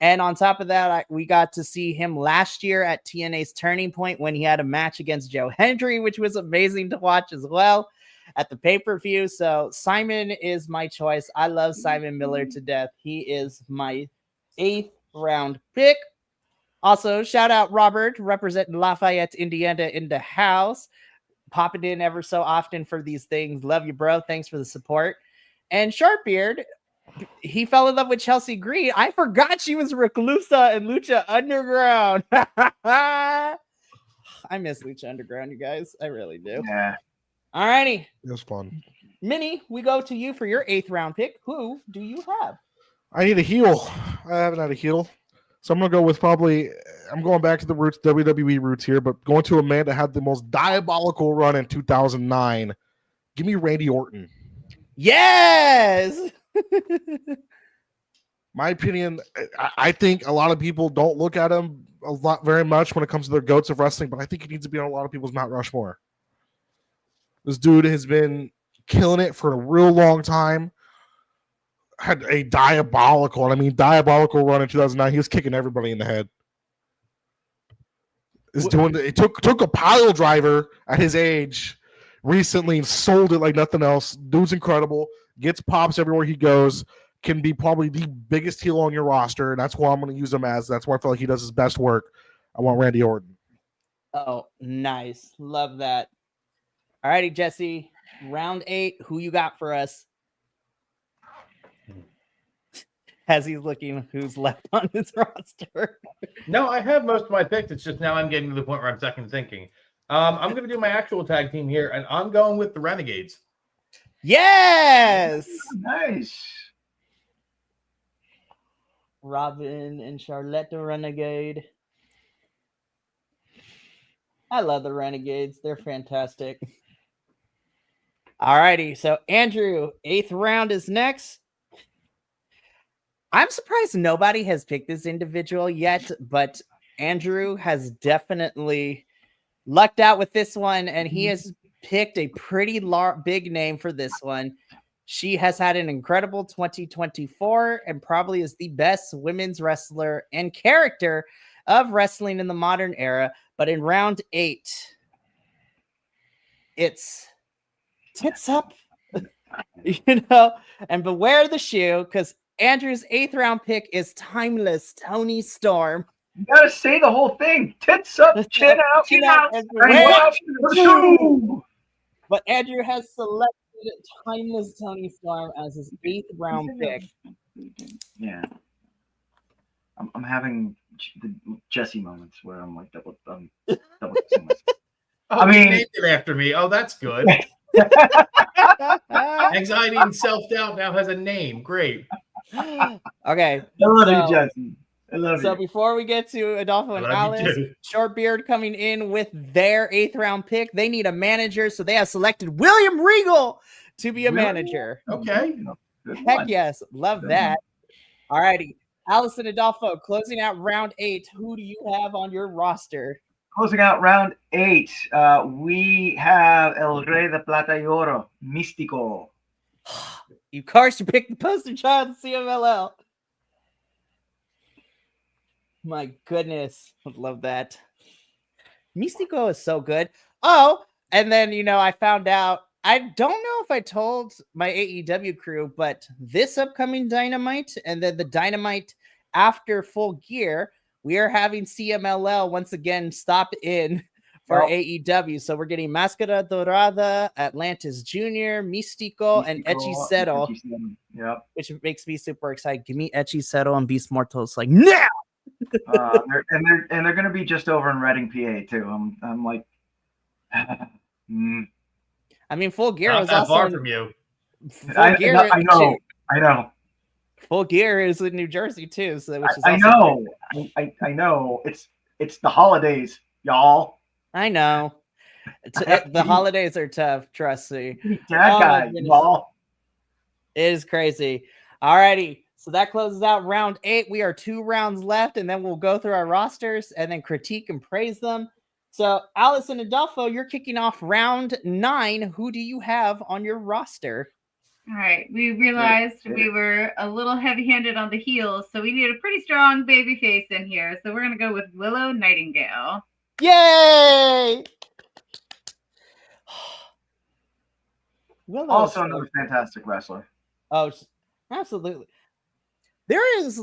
And on top of that, we got to see him last year at TNA's Turning Point when he had a match against Joe Hendry, which was amazing to watch as well at the pay-per-view. So Simon is my choice. I love Simon Miller to death. He is my 8th round pick. Also, shout out Robert, representing Lafayette, Indiana in the house. Popping in ever so often for these things. Love you, bro. Thanks for the support. And Shortbeard, he fell in love with Chelsea Green. I forgot she was Reclusa and Lucha Underground. I miss Lucha Underground, you guys. I really do. Yeah. All righty. It was fun. Minnie, we go to you for your 8th round pick. Who do you have? I need a heel. I haven't had a heel. So I'm going to go with I'm going back to the roots, WWE roots here, but going to a man that had the most diabolical run in 2009. Give me Randy Orton. Yes! My opinion, I think a lot of people don't look at him very much when it comes to their goats of wrestling, but I think he needs to be on a lot of people's Mount Rushmore. This dude has been killing it for a real long time. Had a diabolical run in 2009. He was kicking everybody in the head. It took a pile driver at his age recently and sold it like nothing else. Dude's incredible. Gets pops everywhere he goes. Can be probably the biggest heel on your roster, and that's why I'm going to use him as. That's why I feel like he does his best work. I want Randy Orton. Oh, nice. Love that. All righty, Jesse. Round 8. Who you got for us? As he's looking who's left on his roster. No, I have most of my picks. It's just now I'm getting to the point where I'm second thinking. I'm going to do my actual tag team here, and I'm going with the Renegades. Yes! Nice. Robin and Charlotte the Renegade. I love the Renegades. They're fantastic. All righty. So, Andrew, 8th round is next. I'm surprised nobody has picked this individual yet, but Andrew has definitely lucked out with this one, and he has picked a pretty big name for this one. She has had an incredible 2024 and probably is the best women's wrestler and character of wrestling in the modern era. But in round 8, it's tits up, and beware the shoe, because Andrew's 8th round pick is Timeless Tony Storm. You gotta say the whole thing. Tits up, chin out, Chin out, and beware the shoe. But Andrew has selected Timeless Tony Storm as his 8th round pick. Yeah. I'm having the Jesse moments where I'm like double I mean, you named it after me. Oh, that's good. Anxiety and self-doubt now has a name. Great. Okay. I love you, Jesse. I love you. Before we get to Adolfo and Alice, Shortbeard coming in with their 8th round pick. They need a manager, so they have selected William Regal to be a manager. Okay. Heck yes. Love that. All righty. Alice and Adolfo, closing out round 8. Who do you have on your roster? Closing out round 8, we have El Rey de Plata y Oro, Místico. Of course, you picked the poster child of CMLL. My goodness. I love that. Místico is so good. Oh, And then, I found out, I don't know if I told my AEW crew, but this upcoming Dynamite and then the Dynamite after Full Gear, we are having CMLL once again stop in for AEW. So we're getting Máscara Dorada, Atlantis Jr., Místico, and Hechicero. Yep. Which makes me super excited. Give me Hechicero and Beast Mortals like now. They're going to be just over in Reading, PA too. I'm like, I mean, Full Gear Not was that also far from you. I know. Full Gear is in New Jersey too, so which is I know. I know. It's the holidays, y'all. I know. The holidays are tough. Trust me. That guy, y'all. It is crazy. Alrighty. So that closes out round 8. We are 2 rounds left, and then we'll go through our rosters and then critique and praise them. So, Allison Adolfo, you're kicking off round 9. Who do you have on your roster? All right. We realized we were a little heavy-handed on the heels, so we need a pretty strong baby face in here. So we're going to go with Willow Nightingale. Yay! Willow Also another fantastic wrestler. Oh, absolutely. There is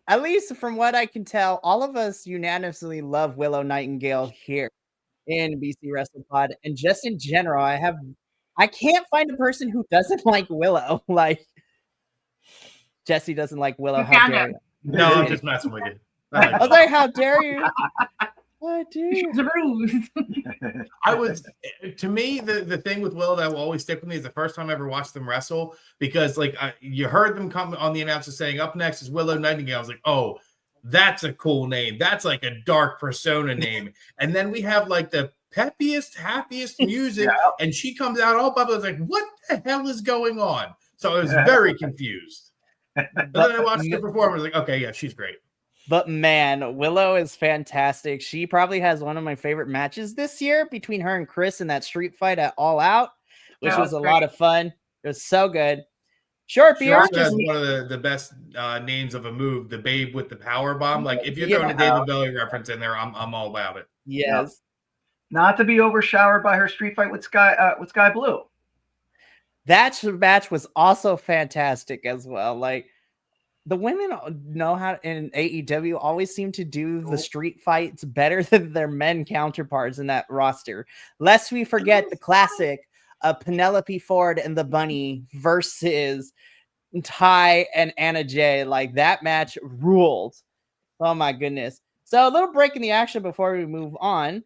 at least from what I can tell, all of us unanimously love Willow Nightingale here in BC Wrestling Pod. And just in general, I can't find a person who doesn't like Willow. Like Jesse doesn't like Willow. How dare you? No, I'm just messing with you. I was like, how dare you? What, dude? To me, the thing with Willow that will always stick with me is the first time I ever watched them wrestle, because you heard them come on the announcer saying, up next is Willow Nightingale. I was like, oh, that's a cool name. That's like a dark persona name. And then we have like the peppiest, happiest music, and she comes out all bubbly. I was like, what the hell is going on? So I was very confused. But then I watched the performance, like, okay, yeah, she's great. But man, Willow is fantastic. She probably has one of my favorite matches this year between her and Chris in that street fight at All Out, which was a lot of fun. It was so good. Short Beer has one of the best names of a move, the Babe with the Power Bomb. Like if you're throwing a David Bowie reference in there, I'm all about it. Yes. Not to be overshowered by her street fight with Sky Blue. That match was also fantastic as well. Like the women know how in AEW always seem to do the street fights better than their men counterparts in that roster. Lest we forget the classic of Penelope Ford and the Bunny versus Ty and Anna Jay. Like that match ruled. Oh my goodness. So a little break in the action before we move on.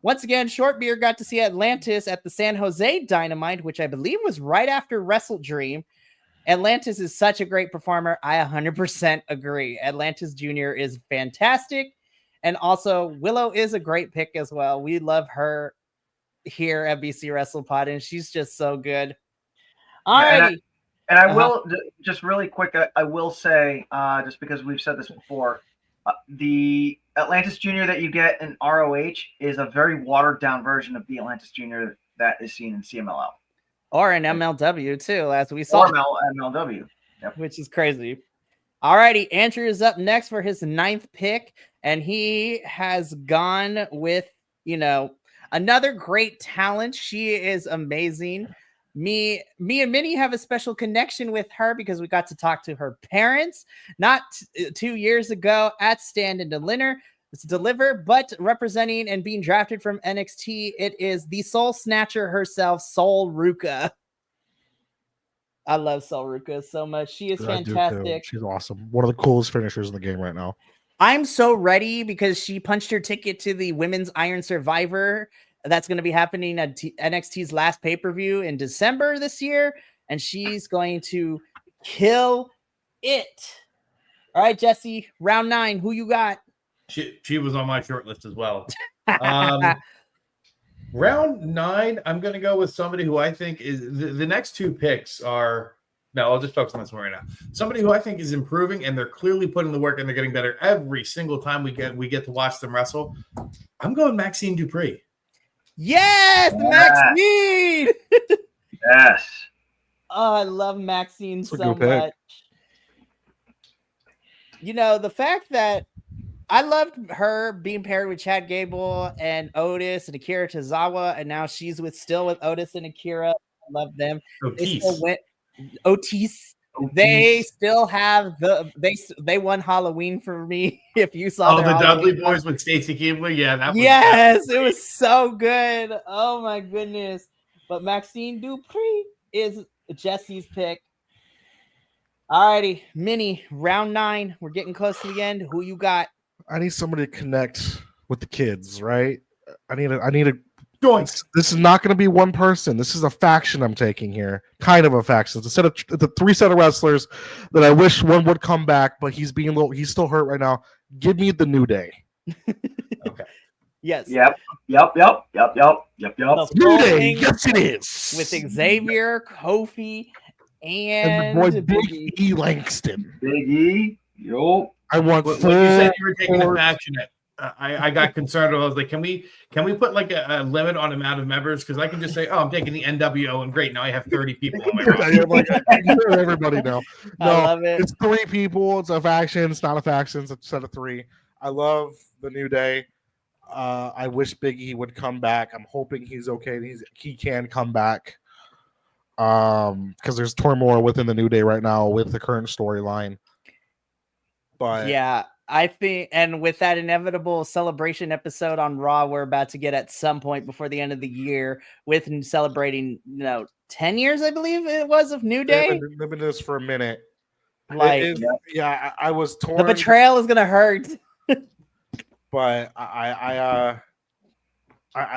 Once again, Short Beer got to see Atlantis at the San Jose Dynamite, which I believe was right after Wrestle Dream. Atlantis is such a great performer. I 100% agree. Atlantis Jr. is fantastic. And also, Willow is a great pick as well. We love her here at BC Wrestling Pod, and she's just so good. All righty. And I will, just really quick, I will say, just because we've said this before, the Atlantis Jr. that you get in ROH is a very watered-down version of the Atlantis Jr. that is seen in CMLL. Or in MLW, too, as we saw. Or MLW. Yep. Which is crazy. All righty. Andrew is up next for his 9th pick, and he has gone with, another great talent. She is amazing. Me and Minnie have a special connection with her because we got to talk to her parents not 2 years ago at Stand and Deliver, but representing and being drafted from NXT, it is the Soul Snatcher herself, Sol Ruka. I love Sol Ruka so much. She is fantastic. She's awesome. One of the coolest finishers in the game right now. I'm so ready because she punched her ticket to the Women's Iron Survivor. That's going to be happening at NXT's last pay-per-view in December this year, and she's going to kill it. All right, Jesse, round 9. Who you got? She was on my short list as well. Round 9, I'm going to go with somebody who I think is the next 2 picks are. No, I'll just focus on this one right now. Somebody who I think is improving, and they're clearly putting the work, and they're getting better every single time we get to watch them wrestle. I'm going Maxine Dupree. Yes, Maxine. Yes. Oh, I love Maxine so much. pick. The fact that I loved her being paired with Chad Gable and Otis and Akira Tozawa, and now she's still with Otis and Akira. I love them. They still went Otis. They still have they won Halloween for me. If you saw the Halloween Dudley Boys with Stacey Keebler, it was so good. Oh my goodness! But Maxine Dupree is Jesse's pick. Alrighty, Minnie, round 9. We're getting close to the end. Who you got? I need somebody to connect with the kids, right? I need a joint. This is not going to be one person. This is a faction I'm taking here. Kind of a faction. It's a set of the 3 set of wrestlers that I wish one would come back, but he's still hurt right now. Give me the New Day. Okay. Yes. Yep. The New full Day. thing Yes, it is. with Xavier, Kofi, and the boy Big E Langston. Big E. Yo. I want When you said you were taking a faction, I got concerned. I was like, can we put like a limit on amount of members? Because I can just say, oh, I'm taking the NWO, and great, now I have 30 people on my roster. Everybody know. No, I love it. It's 3 people. It's a faction. It's not a faction. It's a set of 3. I love the New Day. I wish Big E would come back. I'm hoping he's okay. He can come back. Because there's turmoil within the New Day right now with the current storyline. But yeah, I think, and with that inevitable celebration episode on Raw, we're about to get at some point before the end of the year with celebrating, 10 years, I believe it was, of New Day. They've been living this for a minute. Like, I was torn. the betrayal is gonna hurt. But I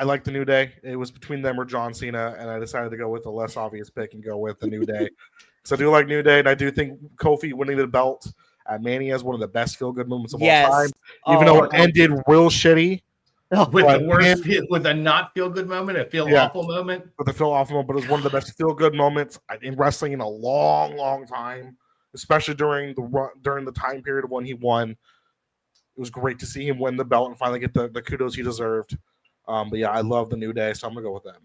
like the New Day. It was between them or John Cena, and I decided to go with the less obvious pick and go with the New Day. So I do like New Day, and I do think Kofi winning the belt at Mania is one of the best feel-good moments of all time. Even though it ended real shitty. With a not feel-good moment, a feel-awful moment. With a feel-awful moment, but it was one of the best feel-good moments in wrestling in a long, long time, especially during the time period when he won. It was great to see him win the belt and finally get the kudos he deserved. But yeah, I love the New Day, so I'm going to go with them.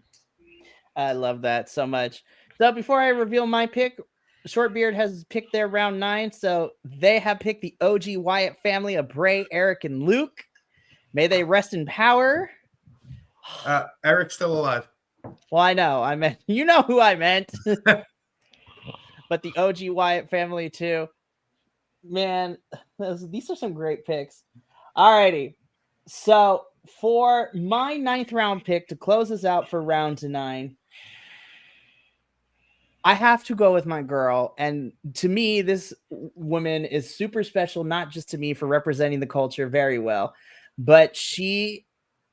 I love that so much. So before I reveal my pick, Shortbeard has picked their round 9, so they have picked the OG Wyatt family of Bray, Eric, and Luke. May they rest in power. Eric's still alive. Well, I know. I meant, you know who I meant. But the OG Wyatt family, too. Man, these are some great picks. Alrighty. So for my 9th round pick to close us out for round 9, I have to go with my girl. And to me, this woman is super special, not just to me for representing the culture very well, but she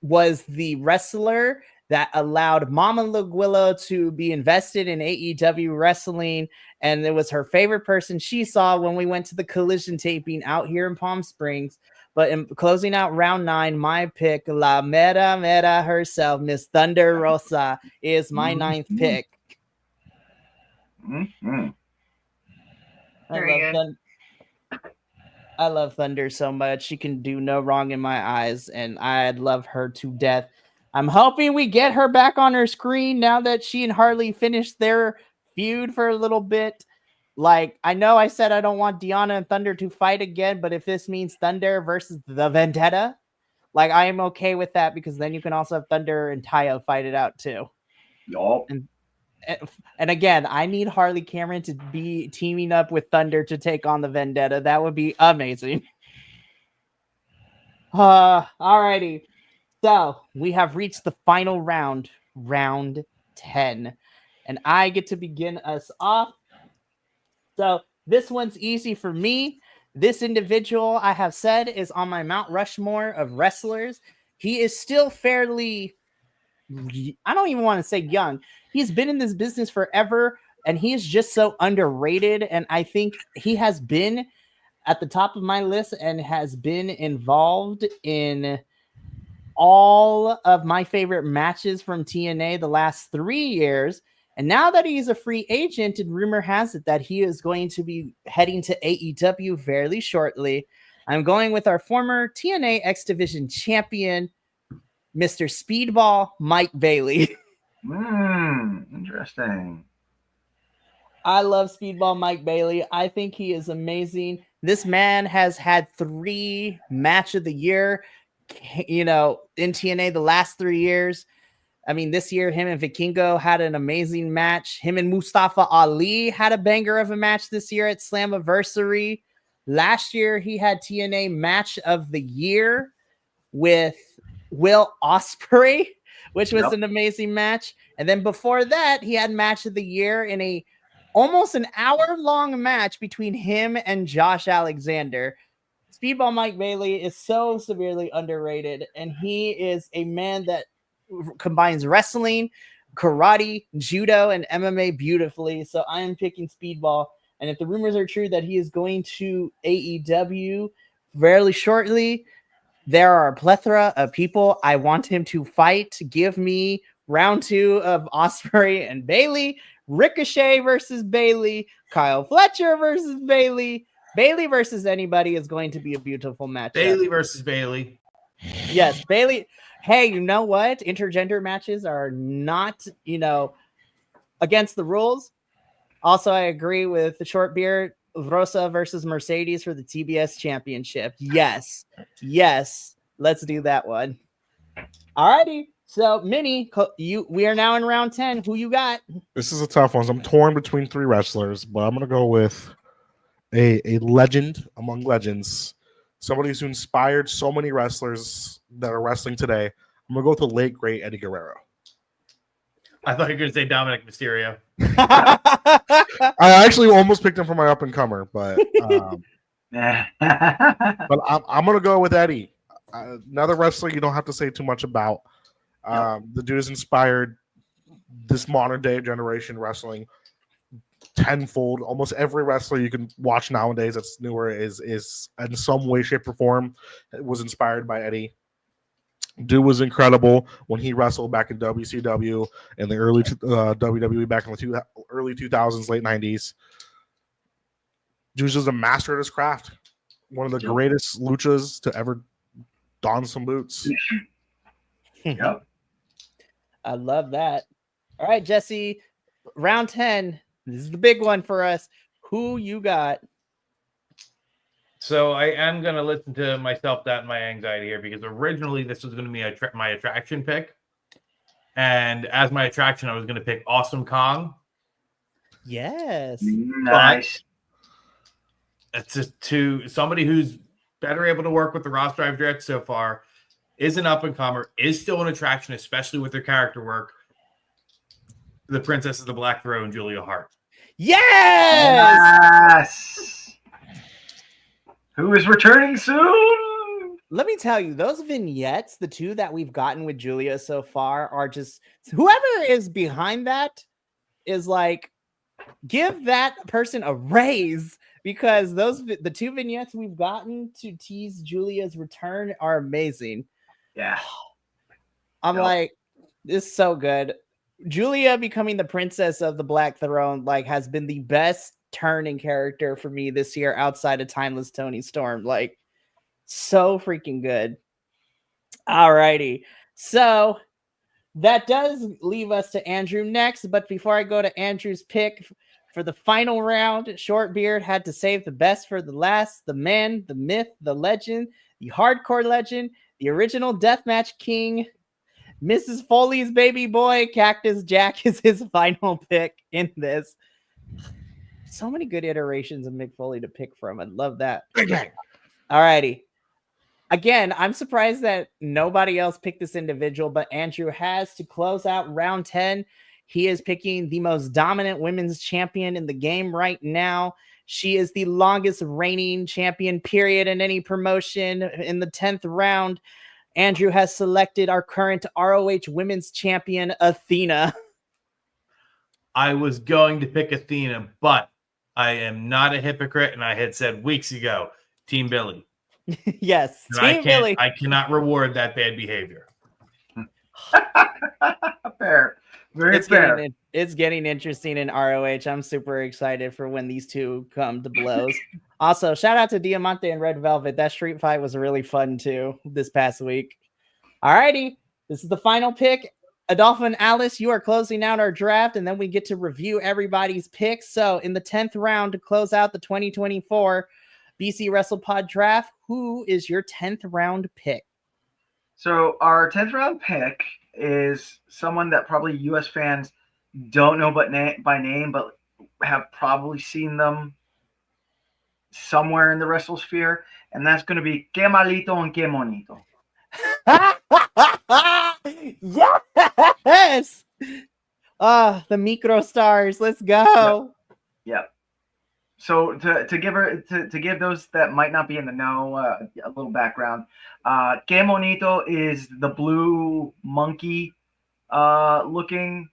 was the wrestler that allowed Mama Luguillo to be invested in AEW wrestling. And it was her favorite person she saw when we went to the Collision taping out here in Palm Springs. But in closing out round 9, my pick, La Mera Mera herself, Miss Thunder Rosa, is my 9th pick. Mm-hmm. I love Thunder so much. She can do no wrong in my eyes, and I love her to death. I'm hoping we get her back on her screen now that she and Harley finished their feud for a little bit. Like, I know I said I don't want Deonna and Thunder to fight again, but if this means Thunder versus the Vendetta, like, I am okay with that, because then you can also have Thunder and Taya fight it out too. Yup. And again, I need Harley Cameron to be teaming up with Thunder to take on the Vendetta. That would be amazing. Alrighty. So we have reached the final round, round 10. And I get to begin us off. So this one's easy for me. This individual, I have said, is on my Mount Rushmore of wrestlers. He is still fairly, I don't even want to say young. He's been in this business forever, and he is just so underrated. And I think he has been at the top of my list and has been involved in all of my favorite matches from TNA the last 3 years. And now that he's a free agent, and rumor has it that he is going to be heading to AEW fairly shortly, I'm going with our former TNA X Division champion, Mr. Speedball Mike Bailey. Interesting. I love Speedball Mike Bailey. I think he is amazing. This man has had 3 match of the year, in TNA the last 3 years. I mean, this year, him and Vikingo had an amazing match. Him and Mustafa Ali had a banger of a match this year at Slammiversary. Last year, he had TNA match of the year with Will Ospreay, which was an amazing match. And then before that, he had match of the year in a almost an hour-long match between him and Josh Alexander. Speedball Mike Bailey is so severely underrated, and he is a man that combines wrestling, karate, judo, and MMA beautifully. So I am picking Speedball. And if the rumors are true that he is going to AEW fairly shortly, there are a plethora of people I want him to fight. Give me round 2 of Ospreay and Bailey, Ricochet versus Bailey, Kyle Fletcher versus Bailey. Bailey versus anybody is going to be a beautiful match. Bailey versus Bailey. Yes, Bailey. Hey, you know what? Intergender matches are not, against the rules. Also, I agree with the short beard, Rosa versus Mercedes for the TBS championship. Yes. Let's do that one. Alrighty. So, Minnie, we are now in round 10. Who you got? This is a tough one. So I'm torn between 3 wrestlers, but I'm going to go with a legend among legends. Somebody who's inspired so many wrestlers that are wrestling today. I'm going to go with the late, great Eddie Guerrero. I thought you were going to say Dominic Mysterio. I actually almost picked him for my up-and-comer, but I'm going to go with Eddie. Another wrestler you don't have to say too much about. The dude has inspired this modern-day generation wrestling tenfold. Almost every wrestler you can watch nowadays that's newer is in some way, shape, or form was inspired by Eddie. Dude was incredible when he wrestled back in WCW in the early WWE back in the early 2000s, late 90s. Dude was just a master at his craft. One of the greatest luchas to ever don some boots. Yep. I love that. All right, Jesse, round 10. This is the big one for us. Who you got? So I am going to listen to my self-doubt and my anxiety here because originally this was going to be my attraction pick. And as my attraction, I was going to pick Awesome Kong. Yes. Nice. It's just to somebody who's better able to work with the roster I've directed so far, is an up-and-comer, is still an attraction, especially with their character work. The Princess of the Black Throne, Julia Hart. Yes! Who is returning soon? Let me tell you, those vignettes, the 2 that we've gotten with Julia so far, are just whoever is behind that is like, give that person a raise because the 2 vignettes we've gotten to tease Julia's return are amazing. Yeah. I'm like, this is so good. Julia becoming the Princess of the Black Throne has been the best turn in character for me this year outside of Timeless Tony Storm. So freaking good. Alrighty. So that does leave us to Andrew next. But before I go to Andrew's pick for the final round, Shortbeard had to save the best for the last. The man, the myth, the legend, the hardcore legend, the original deathmatch king, Mrs. Foley's baby boy, Cactus Jack is his final pick in this. So many good iterations of Mick Foley to pick from. I love that. All righty. Again, I'm surprised that nobody else picked this individual, but Andrew has to close out round 10. He is picking the most dominant women's champion in the game right now. She is the longest reigning champion, period, in any promotion. In the 10th round, Andrew has selected our current ROH women's champion, Athena. I was going to pick Athena, but I am not a hypocrite, and I had said weeks ago, Team Billy. Yes, and Team Billy. I cannot reward that bad behavior. Fair. Very fair. It's getting interesting in ROH. I'm super excited for when these 2 come to blows. Also, shout out to Diamante and Red Velvet. That street fight was really fun too this past week. All righty. This is the final pick. Adolfo and Alice, you are closing out our draft, and then we get to review everybody's picks. So in the 10th round to close out the 2024 BC WrestlePod draft. Who is your 10th round pick? So our 10th round pick is someone that probably U.S. fans don't know by name, but have probably seen them somewhere in the WrestleSphere, and that's going to be Que Malito and Que Monito. Yes! The micro stars. Let's go. Yep. So to give those that might not be in the know a little background, Que Monito is the blue monkey looking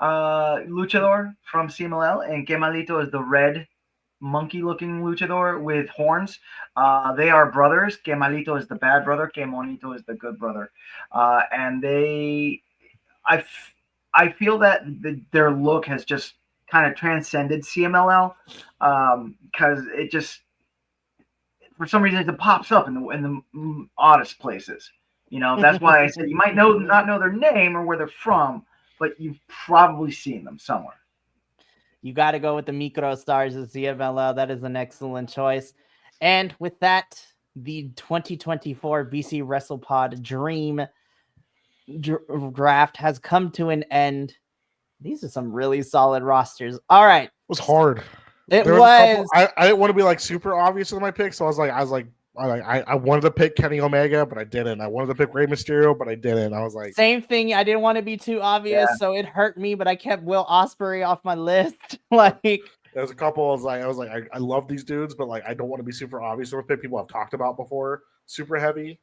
luchador from CMLL, and Que Malito is the red monkey looking luchador with horns. They are brothers. Que Malito is the bad brother. Que Monito is the good brother. And I feel that their look has just kind of transcended CMLL because it just, for some reason, it pops up in the oddest places. You know, that's why I said you might not know their name or where they're from, but you've probably seen them somewhere. You got to go with the micro stars of CMLL. That is an excellent choice. And with that, the 2024 BC WrestlePod Dream draft has come to an end. These are some really solid rosters. All right. It was hard. It was. I didn't want to be like super obvious with my pick, so I wanted to pick Kenny Omega, but I didn't. I wanted to pick Rey Mysterio, but I didn't. I was like, same thing. I didn't want to be too obvious, so it hurt me, but I kept Will Ospreay off my list. Like, there's a couple. I was like, I love these dudes, but like, I don't want to be super obvious with pick people I've talked about before. Super heavy.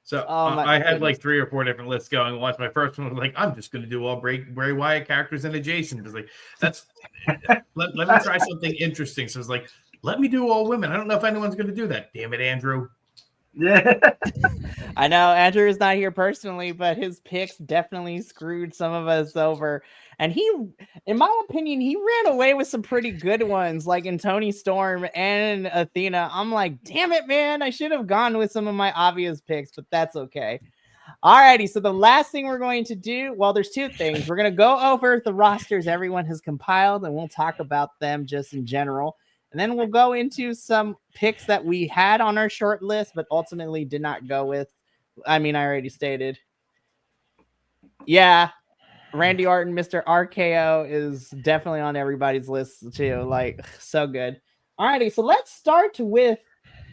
So I had like 3 or 4 different lists going. Once my first one was like, I'm just going to do all Bray Wyatt characters and adjacent. It was like, that's let me try something interesting. So it's like, let me do all women. I don't know if anyone's going to do that. Damn it, Andrew. Yeah. I know Andrew is not here personally, but his picks definitely screwed some of us over. And he, in my opinion, he ran away with some pretty good ones, like in Tony Storm and Athena. I'm like, damn it, man. I should have gone with some of my obvious picks, but that's okay. Alrighty, so the last thing we're going to do, well, there's 2 things. We're going to go over the rosters everyone has compiled, and we'll talk about them just in general. And then we'll go into some picks that we had on our short list, but ultimately did not go with. I mean, I already stated. Yeah, Randy Orton, Mr. RKO is definitely on everybody's list too. Like, so good. Alrighty, so let's start with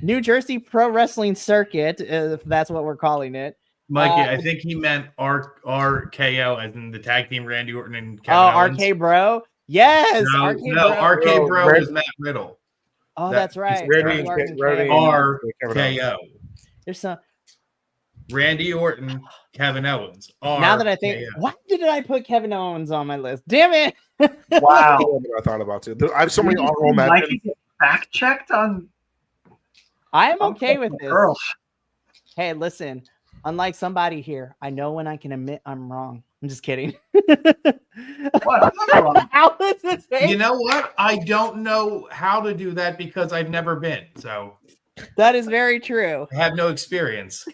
New Jersey Pro Wrestling Circuit, if that's what we're calling it. Mikey, I think he meant RKO, as in the tag team Randy Orton and Kevin Owens. RK Bro. Yes. No, RK Bro is Matt Riddle. Oh, that's right. RKO. There's some Randy Orton, Kevin Owens. Now that I think, why did I put Kevin Owens on my list? Damn it! Wow. I thought about too. I have so many honorable mentions. Fact checked on. I am okay with this. Girls. Hey, listen. Unlike somebody here, I know when I can admit I'm wrong. I'm just kidding. What? How is this? You know what? I don't know how to do that because I've never been. So that is very true. I have no experience.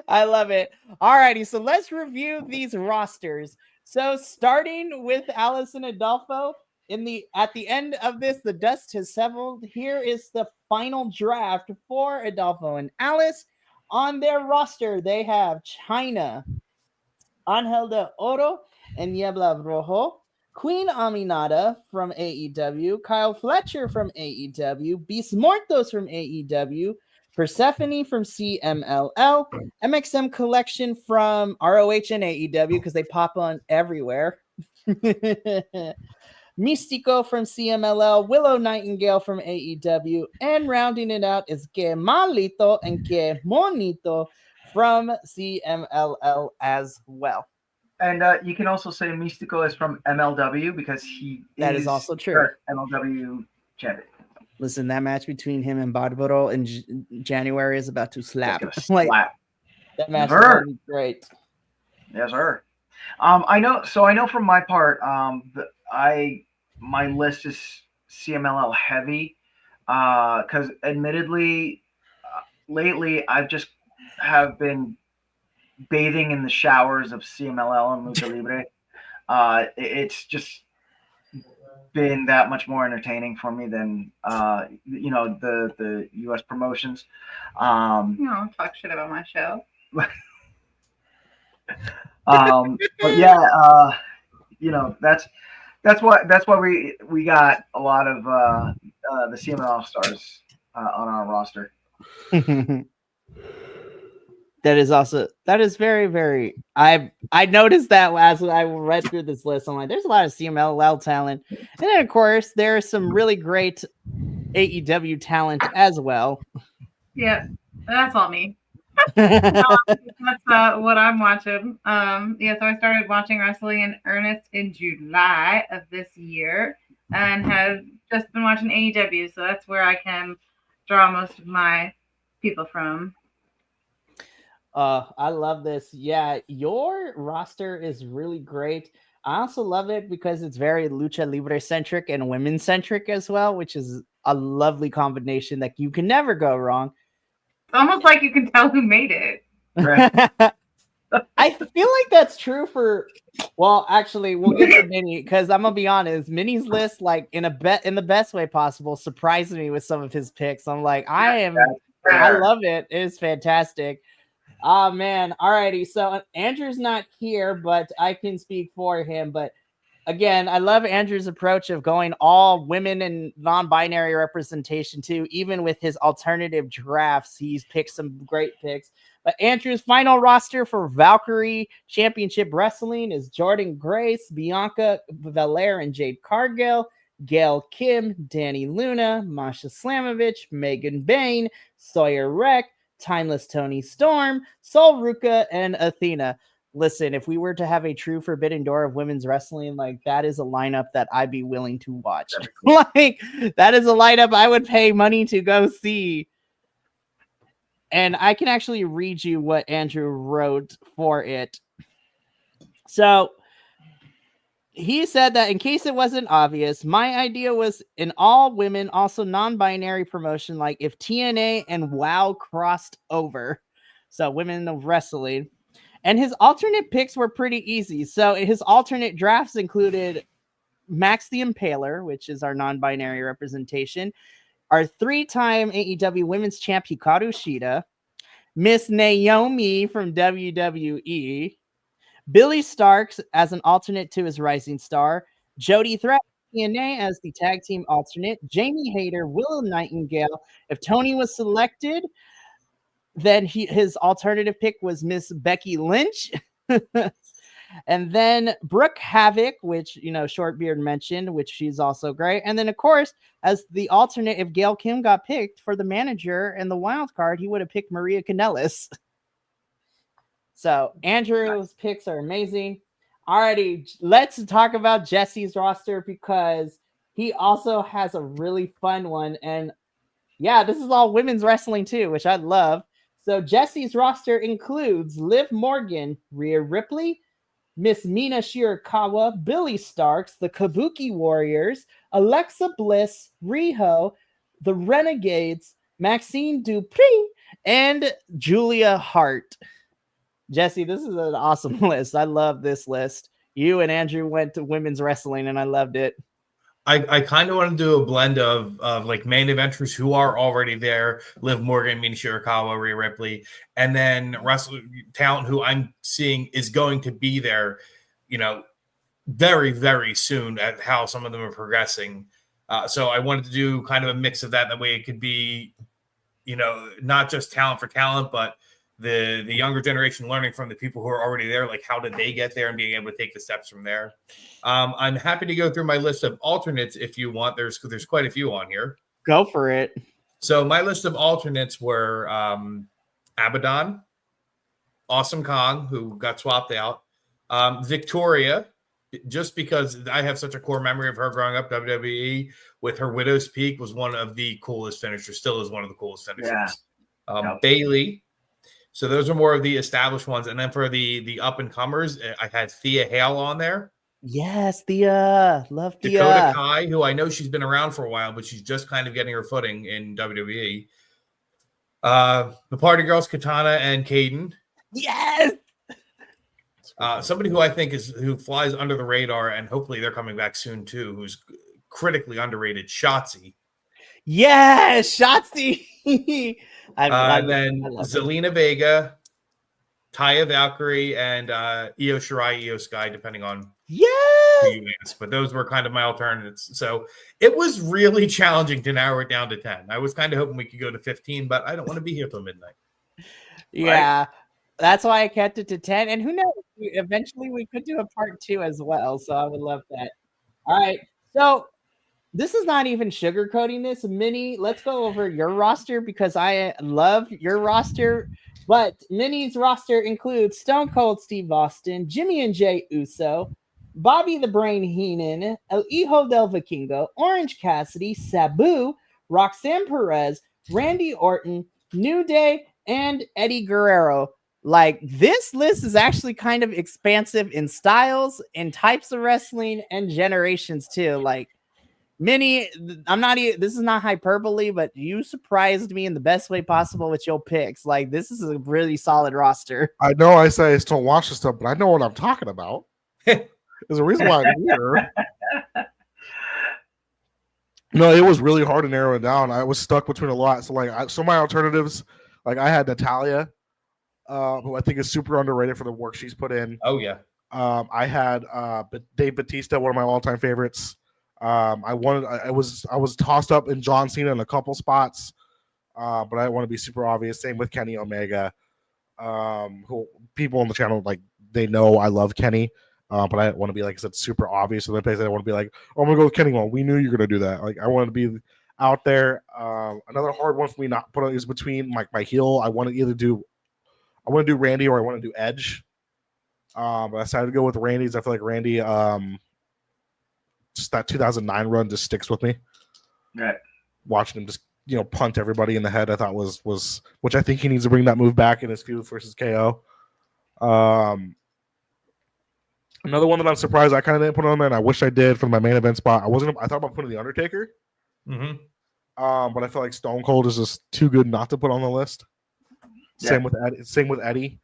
I love it. Alrighty, so let's review these rosters. So starting with Allison Adolfo, at the end of this, the dust has settled. Here is the final draft for Adolfo and Alice. On their roster, they have China, Angel de Oro, and Niebla Rojo, Queen Aminata from AEW, Kyle Fletcher from AEW, Beast Mortos from AEW, Persephone from CMLL, MXM Collection from ROH and AEW because they pop on everywhere. Mystico from CMLL, Willow Nightingale from AEW, and rounding it out is Que Malito and Que Monito from CMLL as well. And you can also say Mystico is from MLW because that is also true. MLW champion. Listen, that match between him and Barbaro in January is about to slap. Like, that match is going to be great. Yes, sir. I know from my part, my list is CMLL heavy because admittedly, lately I've just have been bathing in the showers of CMLL and Lucha Libre. It's just been that much more entertaining for me than the U.S. promotions. Don't talk shit about my show. But yeah, that's why we got a lot of the CML All Stars on our roster. That is very, very. I noticed that as I read through this list. I'm like, there's a lot of CMLL talent, and then of course there's some really great AEW talent as well. Yeah, that's all me. That's what I'm watching. So I started watching wrestling in earnest in July of this year, and have just been watching AEW. So that's where I can draw most of my people from. I love this. Yeah, your roster is really great. I also love it because it's very lucha libre centric and women centric as well, which is a lovely combination that you can never go wrong. It's almost like you can tell who made it. Right. I feel like that's true for. Well, actually, we'll get to Minnie because I'm gonna be honest. Minnie's list, like in the best way possible, surprised me with some of his picks. I'm like, I love it. It is fantastic. Oh man. Alrighty. So Andrew's not here, but I can speak for him. But again, I love Andrew's approach of going all women and non-binary representation too. Even with his alternative drafts, he's picked some great picks. But Andrew's final roster for Valkyrie Championship Wrestling is Jordan Grace, Bianca Belair, and Jade Cargill, Gail Kim, Danny Luna, Masha Slamovich, Megan Bain, Sawyer Wreck, Timeless Tony Storm, Sol Ruka, and Athena. Listen, if we were to have a true Forbidden Door of women's wrestling, like that is a lineup that I'd be willing to watch. Like that is a lineup I would pay money to go see. And I can actually read you what Andrew wrote for it. So he said that in case it wasn't obvious, my idea was an all women, also non-binary promotion, like if TNA and WoW crossed over. So women of wrestling. And his alternate picks were pretty easy. So his alternate drafts included Max the Impaler, which is our non-binary representation, our 3-time AEW Women's Champ Hikaru Shida, Miss Naomi from WWE, Billy Starks as an alternate to his Rising Star, Jody Threat TNA as the tag team alternate, Jamie Hayter, Willow Nightingale. If Tony was selected, then his alternative pick was Miss Becky Lynch. And then Brooke Havoc, which, Shortbeard mentioned, which she's also great. And then, of course, as the alternate, if Gail Kim got picked for the manager and the wild card, he would have picked Maria Kanellis. So Andrew's picks are amazing. Alrighty, let's talk about Jesse's roster because he also has a really fun one. And yeah, this is all women's wrestling too, which I love. So Jesse's roster includes Liv Morgan, Rhea Ripley, Miss Mina Shirakawa, Billy Starks, the Kabuki Warriors, Alexa Bliss, Riho, the Renegades, Maxine Dupree, and Julia Hart. Jesse, this is an awesome list. I love this list. You and Andrew went to women's wrestling, and I loved it. I kind of want to do a blend of like main eventers who are already there, Liv Morgan, Mina Shirakawa, Rhea Ripley, and then wrestling talent who I'm seeing is going to be there, very, very soon at how some of them are progressing. So I wanted to do kind of a mix of that. That way it could be, not just talent for talent, but the younger generation learning from the people who are already there, like how did they get there and being able to take the steps from there. I'm happy to go through my list of alternates if you want. There's quite a few on here. Go for it. So my list of alternates were Abaddon, Awesome Kong, who got swapped out, Victoria, just because I have such a core memory of her growing up WWE with her Widow's Peak was one of the coolest finishers, still is one of the coolest finishers. Yeah. Bailey. So those are more of the established ones. And then for the up-and-comers, I had Thea Hale on there. Yes, Thea. Love Thea. Dakota Kai, who I know she's been around for a while, but she's just kind of getting her footing in WWE. The Party Girls, Katana and Kaden. Yes! Somebody who I think who flies under the radar, and hopefully they're coming back soon too, who's critically underrated, Shotzi. Yes, Shotzi. Then I love it. Zelina Vega, Taya Valkyrie, and Io Shirai, Io Sky, depending on Yeah. who you ask. But those were kind of my alternates. So it was really challenging to narrow it down to 10. I was kind of hoping we could go to 15, but I don't want to be here till midnight. Yeah. That's why I kept it to 10. And who knows? Eventually we could do a part 2 as well. So I would love that. All right. So this is not even sugarcoating this. Minnie, let's go over your roster because I love your roster. But Minnie's roster includes Stone Cold Steve Austin, Jimmy and Jay Uso, Bobby the Brain Heenan, El Hijo del Vikingo, Orange Cassidy, Sabu, Roxanne Perez, Randy Orton, New Day, and Eddie Guerrero. Like, this list is actually kind of expansive in styles, in types of wrestling, and generations too. Like, Minnie, this is not hyperbole, but you surprised me in the best way possible with your picks. Like, this is a really solid roster. I know I say I still watch this stuff, but I know what I'm talking about. There's a reason why I'm here. No, it was really hard to narrow it down. I was stuck between a lot. So, like, some of my alternatives, like, I had Natalia, who I think is super underrated for the work she's put in. Oh, yeah. I had Dave Bautista, one of my all-time favorites. I was tossed up in John Cena in a couple spots, but I didn't want to be super obvious. Same with Kenny Omega, who people on the channel, like, they know I love Kenny, but I didn't want to be, like I said, super obvious. So I didn't want to be like, oh, I'm gonna go with Kenny. Well, we knew you were gonna do that. Like, I wanted to be out there. Another hard one for me not put on is between my heel. I want to do Randy or I want to do Edge. But I decided to go with Randy's. I feel like Randy, just that 2009 run just sticks with me. Right. Watching him just, punt everybody in the head, I thought was which I think he needs to bring that move back in his feud versus KO. Another one that I'm surprised I kind of didn't put on there, and I wish I did for my main event spot. I thought about putting the Undertaker. Mm-hmm. But I feel like Stone Cold is just too good not to put on the list. Yeah. Same with Eddie.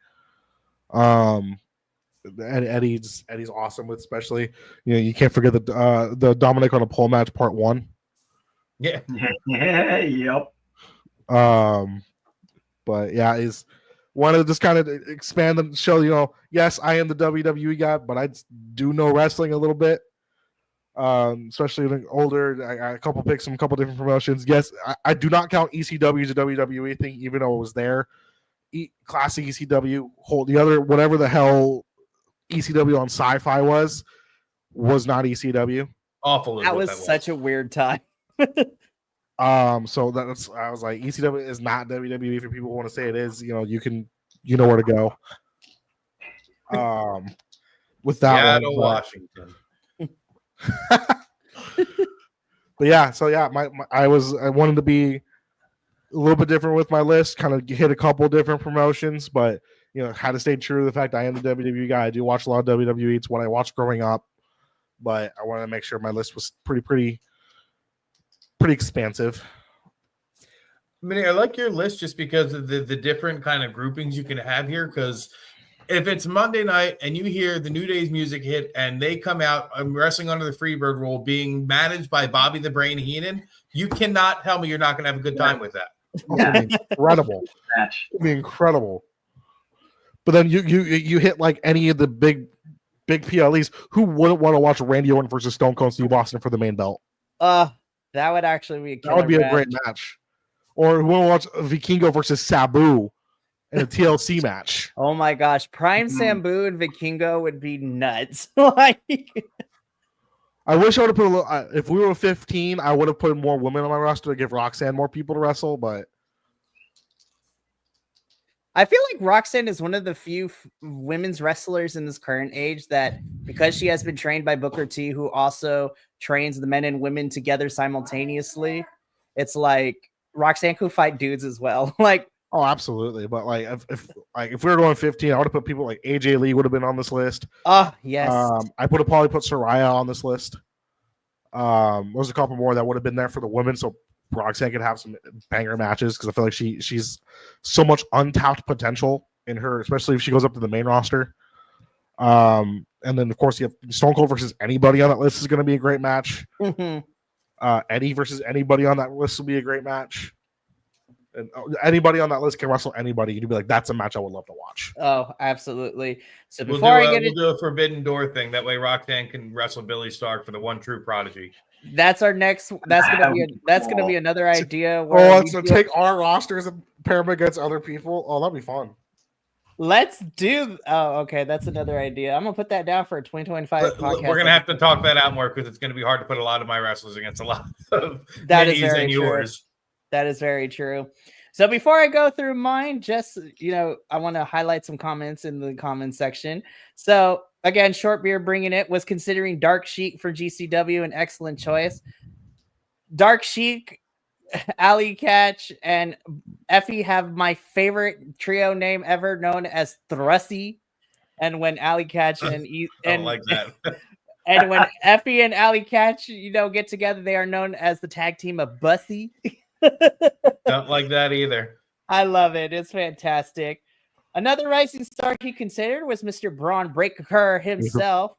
Eddie's awesome with, especially, you can't forget the Dominic on a pole match part 1. Yeah. Yep. But yeah, is wanted to just kind of expand and show, yes, I am the WWE guy, but I do know wrestling a little bit. Especially when older, I got a couple picks from a couple different promotions. Yes, I do not count ECW as a WWE thing, even though it was there. Classic ECW, the other, whatever the hell ECW on Sci-Fi was not ECW. Awful. That was such a weird time. So I was like, ECW is not WWE. For people who want to say it is, you know where to go. With that one, Washington. But yeah, so yeah, I wanted to be a little bit different with my list, kind of hit a couple different promotions, but had to stay true to the fact I am the WWE guy. I do watch a lot of WWE. It's what I watched growing up, but I wanted to make sure my list was pretty expansive. I mean, I like your list just because of the different kind of groupings you can have here. Because if it's Monday night and you hear the New Day's music hit and they come out wrestling under the Freebird rule, being managed by Bobby the Brain Heenan, you cannot tell me you're not going to have a good time with that. It's incredible. It'd be incredible. But then you hit like any of the big PLEs. Who wouldn't want to watch Randy Orton versus Stone Cold Steve Austin for the main belt? That would actually be a great match. Or who want to watch Vikingo versus Sabu in a TLC match? Oh my gosh, Prime Sabu and Vikingo would be nuts. Like, I wish I would have put a little. If we were 15, I would have put more women on my roster to give Roxanne more people to wrestle. But I feel like Roxanne is one of the few women's wrestlers in this current age that, because she has been trained by Booker T, who also trains the men and women together simultaneously, it's like Roxanne could fight dudes as well. Like, oh, absolutely. But like, if we were going 15, I would have put people like AJ Lee would have been on this list. Oh yes. I probably put Soraya on this list. There's a couple more that would have been there for the women, so Roxanne could have some banger matches, because I feel like she's so much untapped potential in her, especially if she goes up to the main roster. And then of course you have Stone Cold versus anybody on that list is going to be a great match. Mhm. Eddie versus anybody on that list will be a great match. And anybody on that list can wrestle anybody. You'd be like, that's a match I would love to watch. Oh, absolutely. So We'll before do a Forbidden Door thing. That way Roxanne can wrestle Billy Stark for the One True Prodigy. that's our next. That's gonna be another idea. So take our rosters and pair them against other people. Oh, that'd be fun. Let's do. Oh, okay. That's another idea. I'm gonna put that down for a 2025 podcast. We're gonna have to talk that out more because it's gonna be hard to put a lot of my wrestlers against a lot of That is minis very and true. yours. That is very true. So before I go through mine, just I want to highlight some comments in the comment section. So again, Short Beard bringing it was considering Dark Sheik for GCW an excellent choice. Dark Sheik, Ali Catch, and Effie have my favorite trio name ever, known as Thrusty. And when Ali Catch and I don't like that. and when Effie and Ali Catch, get together, they are known as the tag team of Bussy. Don't like that either. I love it. It's fantastic. Another rising star he considered was Mr. Braun Breaker himself.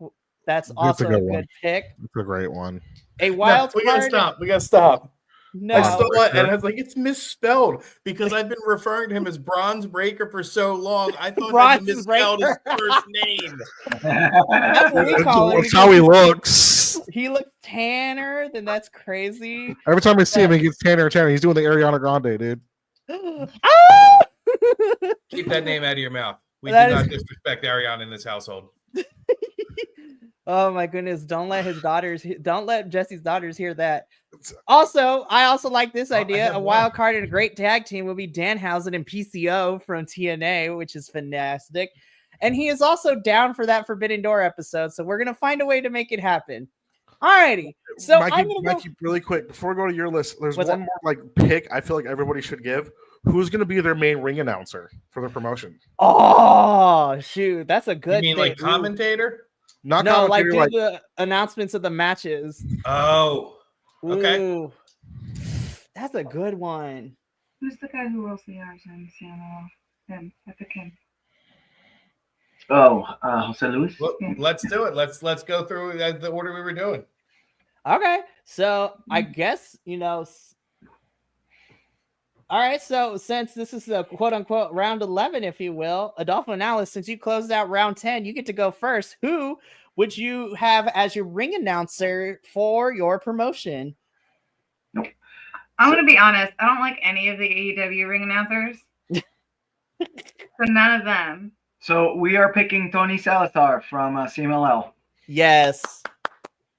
That's also a good pick. It's a great one. A wild we card. We gotta stop. No, I saw it and I was like, it's misspelled because I've been referring to him as Bronze Breaker for so long. I thought that he misspelled his first name. That's what we call it. That's how he looks. He looks tanner, then that's crazy. Every time I see him, he gets tanner and tanner. He's doing the Ariana Grande, dude. Ah! Keep that name out of your mouth. We That do not is- disrespect Ariana in this household. Oh my goodness! Don't let Jesse's daughters hear that. Also, I also like this idea. A wild card and a great tag team will be Danhausen and PCO from TNA, which is fantastic. And he is also down for that Forbidden Door episode. So we're gonna find a way to make it happen. Alrighty. So Mikey, really quick before we go to your list, there's one more pick I feel like everybody should give. Who's going to be their main ring announcer for their promotion? Oh shoot, that's a good. You mean like commentator? Not no, commentator, like do the announcements of the matches. Oh, okay. Ooh, that's a good one. Who's the guy who rolls the R's in Seattle? Him. I pick him. Oh, Jose Luis. Well, let's do it. Let's go through the order we were doing. Okay, so I guess All right, so since this is a quote-unquote round 11, if you will, Adolfo and Alice, since you closed out round 10, you get to go first. Who would you have as your ring announcer for your promotion? Nope. I'm going to be honest. I don't like any of the AEW ring announcers. So none of them. So we are picking Tony Salazar from CMLL. Yes.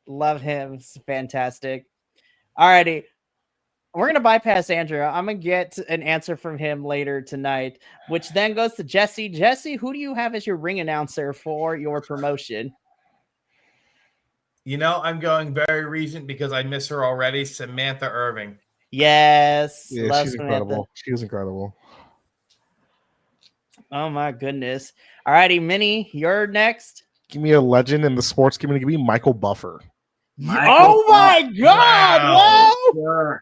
Love him. It's fantastic. All righty. We're going to bypass Andrew. I'm going to get an answer from him later tonight, which then goes to Jesse. Jesse, who do you have as your ring announcer for your promotion? I'm going very recent because I miss her already. Samantha Irving. Yes. Yeah, love she's Samantha. incredible. She was incredible. Oh, my goodness. All righty, Minnie, you're next. Give me a legend in the sports community. Give me Michael Buffer. Oh, my God. Wow. Whoa.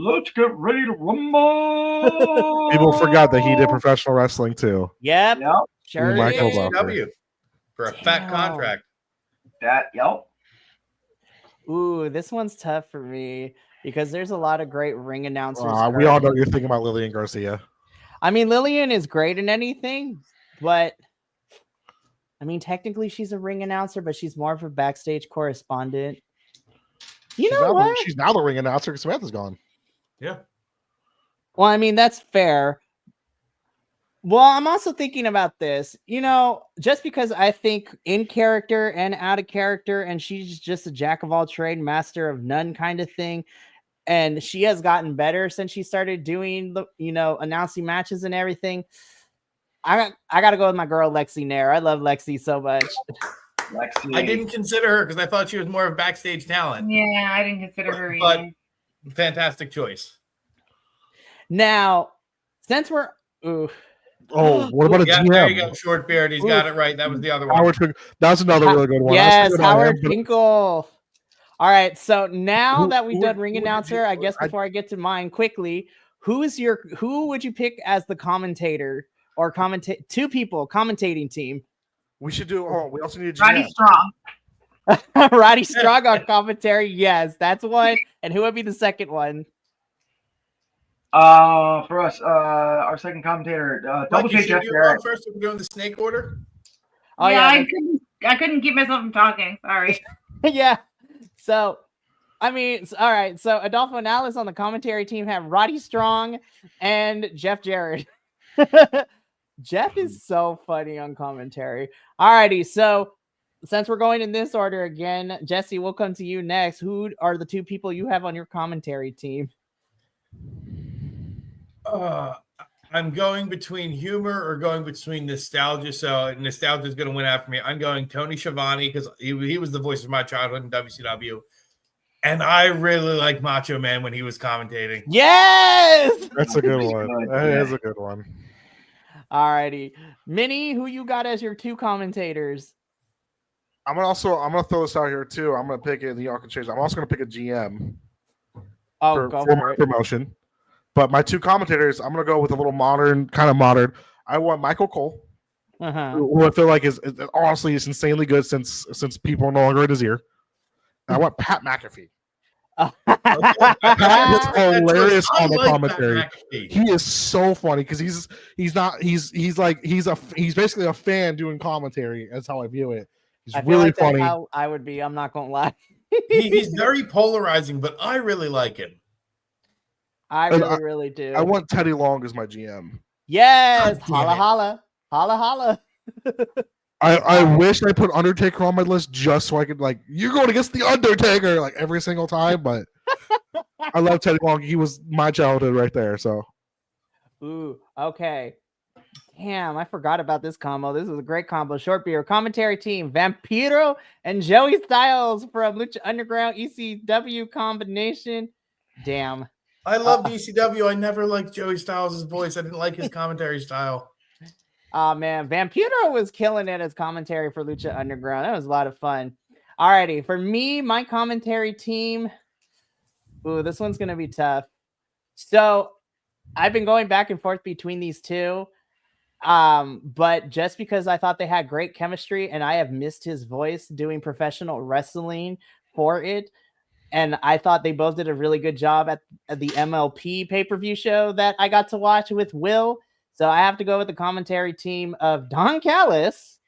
Let's get ready to rumble. People forgot that he did professional wrestling too. Yep. Sure Michael did. Buffer. W for a fat contract. Yep. Ooh, this one's tough for me because there's a lot of great ring announcers. We all know you're thinking about Lillian Garcia. I mean, Lillian is great in anything, but I mean, technically she's a ring announcer, but she's more of a backstage correspondent. She's now the ring announcer because Samantha's gone. Yeah. Well, I mean, that's fair. Well, I'm also thinking about this, just because I think in character and out of character, and she's just a jack of all trade, master of none kind of thing. And she has gotten better since she started doing the, announcing matches and everything. I got to go with my girl, Lexi Nair. I love Lexi so much. Lexi. I didn't consider her because I thought she was more of backstage talent. Yeah, I didn't consider her But either. fantastic choice. Now, since we're what about a GM? There you go, Short Beard. He's got it right. That was the other one. Howard Finkel. That's another really good one. Yes, Howard Finkel. All right, so now that we've done ring announcer, I guess before I get to mine quickly, who would you pick as the commentator or two people commentating team? We should do. Oh, we also need a Roddy GM. Strong. Roddy Strong on commentary. Yes, that's one. And who would be the second one? For us, our second commentator, Double Mike, you J should Jeff do Jarrett. first. We're doing the snake order. Oh yeah, yeah, I couldn't keep myself from talking. Sorry. yeah. So, I mean, all right. So Adolfo and Alice on the commentary team have Roddy Strong and Jeff Jarrett. Jeff is so funny on commentary. Alrighty, so since we're going in this order again, Jesse, we'll come to you next. Who are the two people you have on your commentary team? I'm going between humor or going between nostalgia. So nostalgia is going to win after me. I'm going Tony Schiavone because he was the voice of my childhood in WCW. And I really like Macho Man when he was commentating. Yes! That's a good one. Good, That yeah. is a good one. Alrighty. Minnie, who you got as your two commentators? I'm gonna throw this out here too. I'm gonna pick it. Y'all can change. I'm also gonna pick a GM Oh, go for for my it. promotion. But my two commentators, I'm gonna go with a little modern. I want Michael Cole, Uh-huh. who I feel like is honestly is insanely good since people are no longer in his ear. And I want Pat McAfee. Pat is hilarious on the commentary. He is so funny because he's basically a fan doing commentary. That's how I view it. He's I feel really like that's funny. how I would be. I'm not gonna lie. He's very polarizing, but I really like him. I And really, really do. I want Teddy Long as my GM. Yes, God damn holla, it. holla, holla, holla. I wish I put Undertaker on my list just so I could you're going against the Undertaker every single time, but I love Teddy Long. He was my childhood right there. So Ooh, okay. Damn, I forgot about this combo. This is a great combo. Short beer commentary team: Vampiro and Joey Styles from Lucha Underground ECW combination. Damn. I love DCW. I never liked Joey Styles' voice. I didn't like his commentary style. Oh man, Vampiro was killing it as commentary for Lucha Underground. That was a lot of fun. Alrighty, for me, my commentary team. Ooh, this one's gonna be tough. So I've been going back and forth between these two. But just because I thought they had great chemistry and I have missed his voice doing professional wrestling for it. And I thought they both did a really good job at the MLP pay-per-view show that I got to watch with Will. So I have to go with the commentary team of Don Callis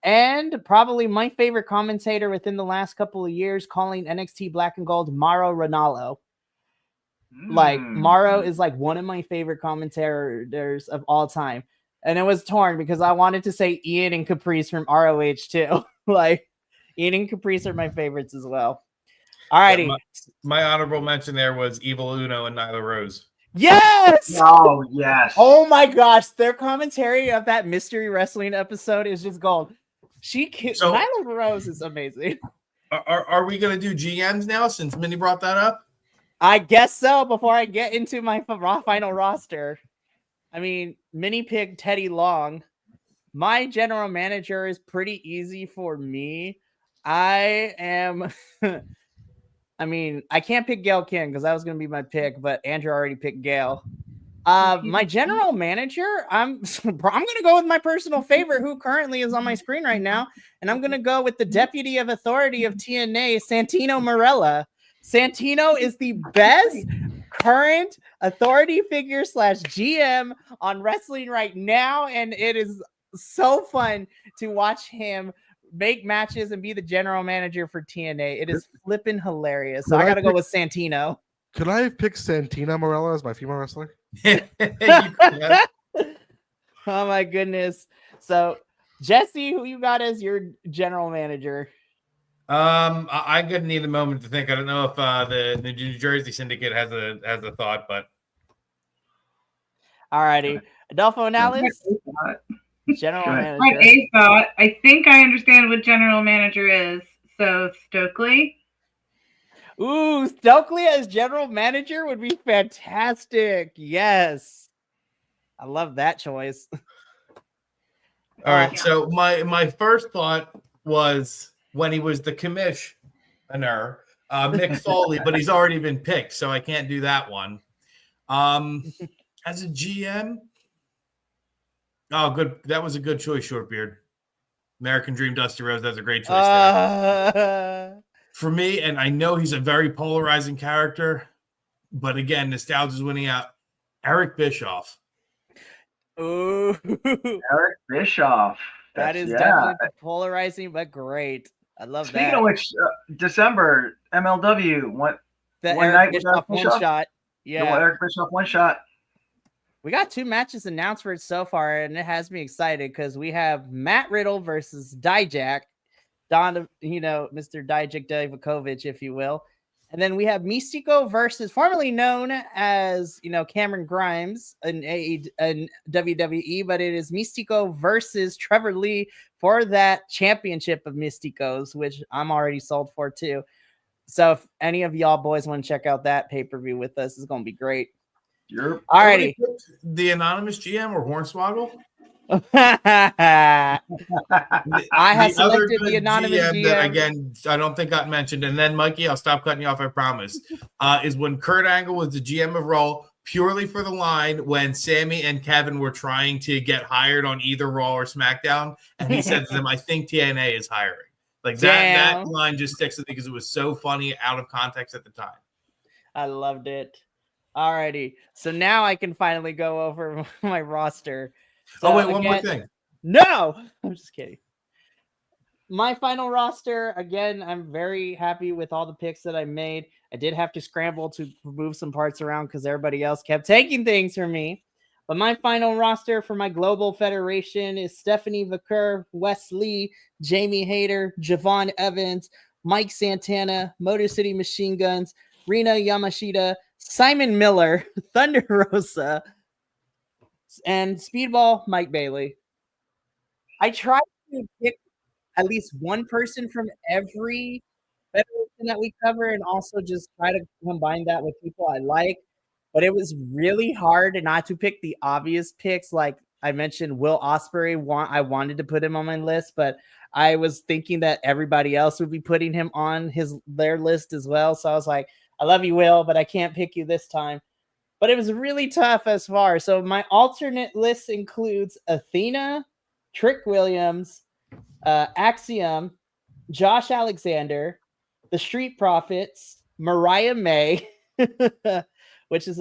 and probably my favorite commentator within the last couple of years calling NXT Black and Gold, Mauro Ranallo. Mauro is one of my favorite commentators of all time. And it was torn because I wanted to say Ian and Caprice from ROH too. Ian and Caprice are my favorites as well. Alrighty. My honorable mention there was Evil Uno and Nyla Rose. Yes! Oh, yes. Oh my gosh, their commentary of that mystery wrestling episode is just gold. Nyla Rose is amazing. Are we going to do GMs now since Minnie brought that up? I guess so. Before I get into my final roster, I mean, Minnie picked Teddy Long. My general manager is pretty easy for me. I can't pick Gail King because that was going to be my pick, but Andrew already picked Gail. My general manager, I'm going to go with my personal favorite, who currently is on my screen right now, and I'm going to go with the Deputy of Authority of TNA, Santino Marella. Santino is the best current authority figure / GM on wrestling right now, and it is so fun to watch him make matches and be the general manager for TNA. It is flipping hilarious. So I got to go with Santino. Could I have picked Santina Morella as my female wrestler? Oh my goodness. So Jesse, who you got as your general manager? I'm gonna need a moment to think. I don't know if the New Jersey Syndicate has a thought, but alrighty. Adolfo and Alice, general manager. I have a thought. I think I understand what general manager is. So Stokely. Ooh, Stokely as general manager would be fantastic. Yes. I love that choice. all right. So my first thought was when he was the commissioner, Mick Foley, but he's already been picked, so I can't do that one. As a GM, oh, good. That was a good choice, Shortbeard. American Dream Dusty Rhodes. That's a great choice there. For me, and I know he's a very polarizing character, but again, nostalgia is winning out. Eric Bischoff. Ooh. Eric Bischoff. That is definitely polarizing, but great. I love that. Speaking of which, December, MLW, one Eric night Bischoff one shot. Yeah. Eric Bischoff one shot. We got 2 matches announced for it so far, and it has me excited because we have Matt Riddle versus Dijak, Mr. Dijak Divakovic, if you will. And then we have Mystico versus formerly known as, Cameron Grimes in WWE, but it is Mystico versus Trevor Lee for that championship of Mysticos, which I'm already sold for too. So if any of y'all boys want to check out that pay-per-view with us, it's going to be great. Yep. Alrighty. The anonymous GM or Hornswoggle? I have selected the anonymous GM that, again, I don't think got mentioned. And then, Mikey, I'll stop cutting you off, I promise. Is when Kurt Angle was the GM of Raw purely for the line when Sammy and Kevin were trying to get hired on either Raw or SmackDown, and he said to them, "I think TNA is hiring." Like that line just sticks with me because it was so funny out of context at the time. I loved it. Alrighty, so now I can finally go over my roster. So one more thing. No, I'm just kidding. My final roster, again, I'm very happy with all the picks that I made. I did have to scramble to move some parts around because everybody else kept taking things from me. But my final roster for my Global Federation is Stephanie Vaquer, Wes Lee, Jamie Hayter, Javon Evans, Mike Santana, Motor City Machine Guns, Rina Yamashita, Simon Miller, Thunder Rosa, and Speedball Mike Bailey. I tried to pick at least one person from every federation that we cover and also just try to combine that with people I like. But it was really hard not to pick the obvious picks. Like I mentioned, Will Ospreay. I wanted to put him on my list, but I was thinking that everybody else would be putting him on their list as well. So I was like, I love you, Will, but I can't pick you this time. But it was really tough as far. So my alternate list includes Athena, Trick Williams, Axiom, Josh Alexander, the Street Profits, Mariah May, which is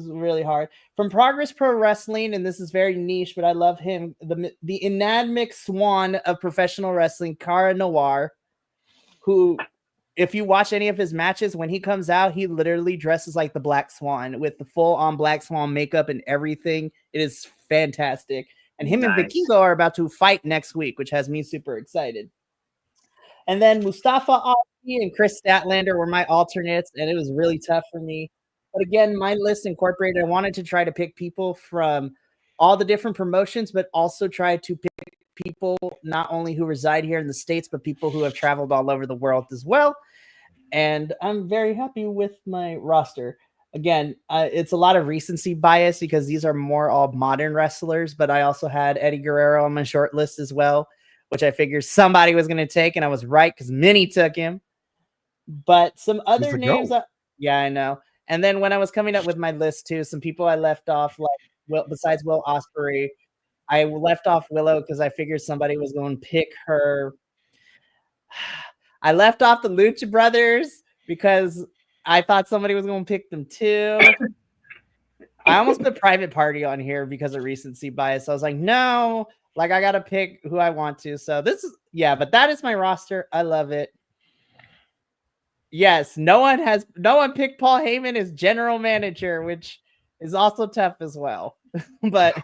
really hard. From Progress Pro Wrestling, and this is very niche, but I love him. The enigmatic swan of professional wrestling, Cara Noir, who, if you watch any of his matches, when he comes out, he literally dresses like the Black Swan with the full-on Black Swan makeup and everything. It is fantastic. And him and Vikingo are about to fight next week, which has me super excited. And then Mustafa Ali and Chris Statlander were my alternates, and it was really tough for me. But again, my list incorporated, I wanted to try to pick people from all the different promotions, but also try to pick people not only who reside here in the States, but people who have traveled all over the world as well. And I'm very happy with my roster. Again, it's a lot of recency bias because these are more all modern wrestlers, but I also had Eddie Guerrero on my short list as well, which I figured somebody was going to take, and I was right because Minnie took him. But some other names, yeah, I know. And then when I was coming up with my list too, some people I left off, like besides Will Ospreay, I left off Willow because I figured somebody was going to pick her. I left off the Lucha Brothers because I thought somebody was going to pick them too. I almost put Private Party on here because of recency bias. I was like, no, I got to pick who I want to. So but that is my roster. I love it. Yes, no one picked Paul Heyman as general manager, which is also tough as well. But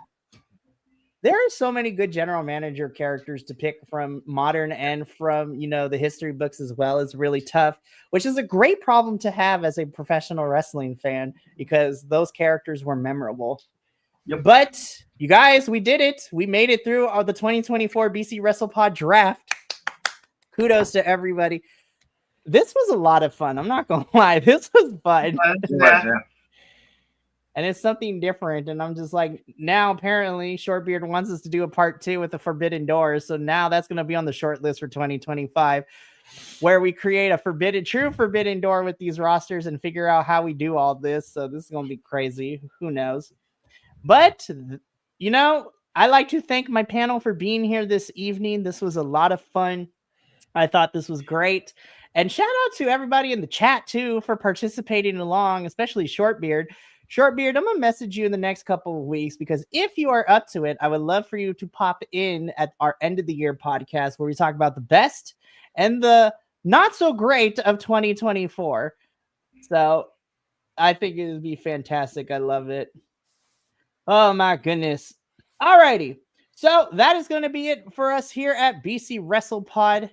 there are so many good general manager characters to pick from modern and from, the history books as well. It's really tough, which is a great problem to have as a professional wrestling fan because those characters were memorable. Yep. But you guys, we did it. We made it through the 2024 BC WrestlePod draft. Kudos to everybody. This was a lot of fun. I'm not going to lie. This was fun. And it's something different. And I'm just like, now apparently Shortbeard wants us to do a part 2 with the Forbidden Doors. So now that's going to be on the short list for 2025, where we create a true Forbidden Door with these rosters and figure out how we do all this. So this is going to be crazy. Who knows? But, I'd like to thank my panel for being here this evening. This was a lot of fun. I thought this was great. And shout out to everybody in the chat too for participating along, especially Shortbeard. Shortbeard, I'm gonna message you in the next couple of weeks because if you are up to it, I would love for you to pop in at our end of the year podcast where we talk about the best and the not so great of 2024. So I think it would be fantastic. I love it. Oh my goodness. Alrighty. So that is going to be it for us here at BC Wrestle Pod.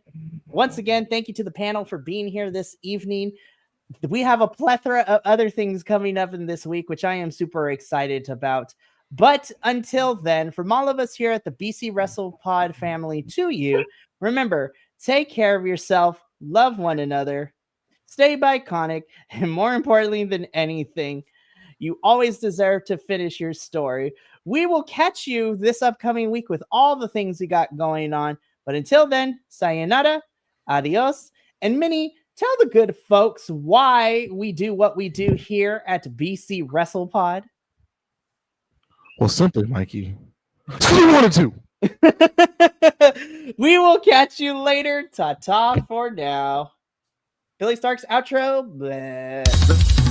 Once again, thank you to the panel for being here this evening. We have a plethora of other things coming up in this week, which I am super excited about. But until then, from all of us here at the BC Wrestle Pod family to you, remember, take care of yourself, love one another, stay Bi-Conic, and more importantly than anything, you always deserve to finish your story. We will catch you this upcoming week with all the things we got going on. But until then, sayonara, adios, and Minnie, tell the good folks why we do what we do here at BC Wrestle Pod. Well, simply, Mikey. So you wanted to. We will catch you later. Ta-ta for now. Billy Stark's outro. Bleh.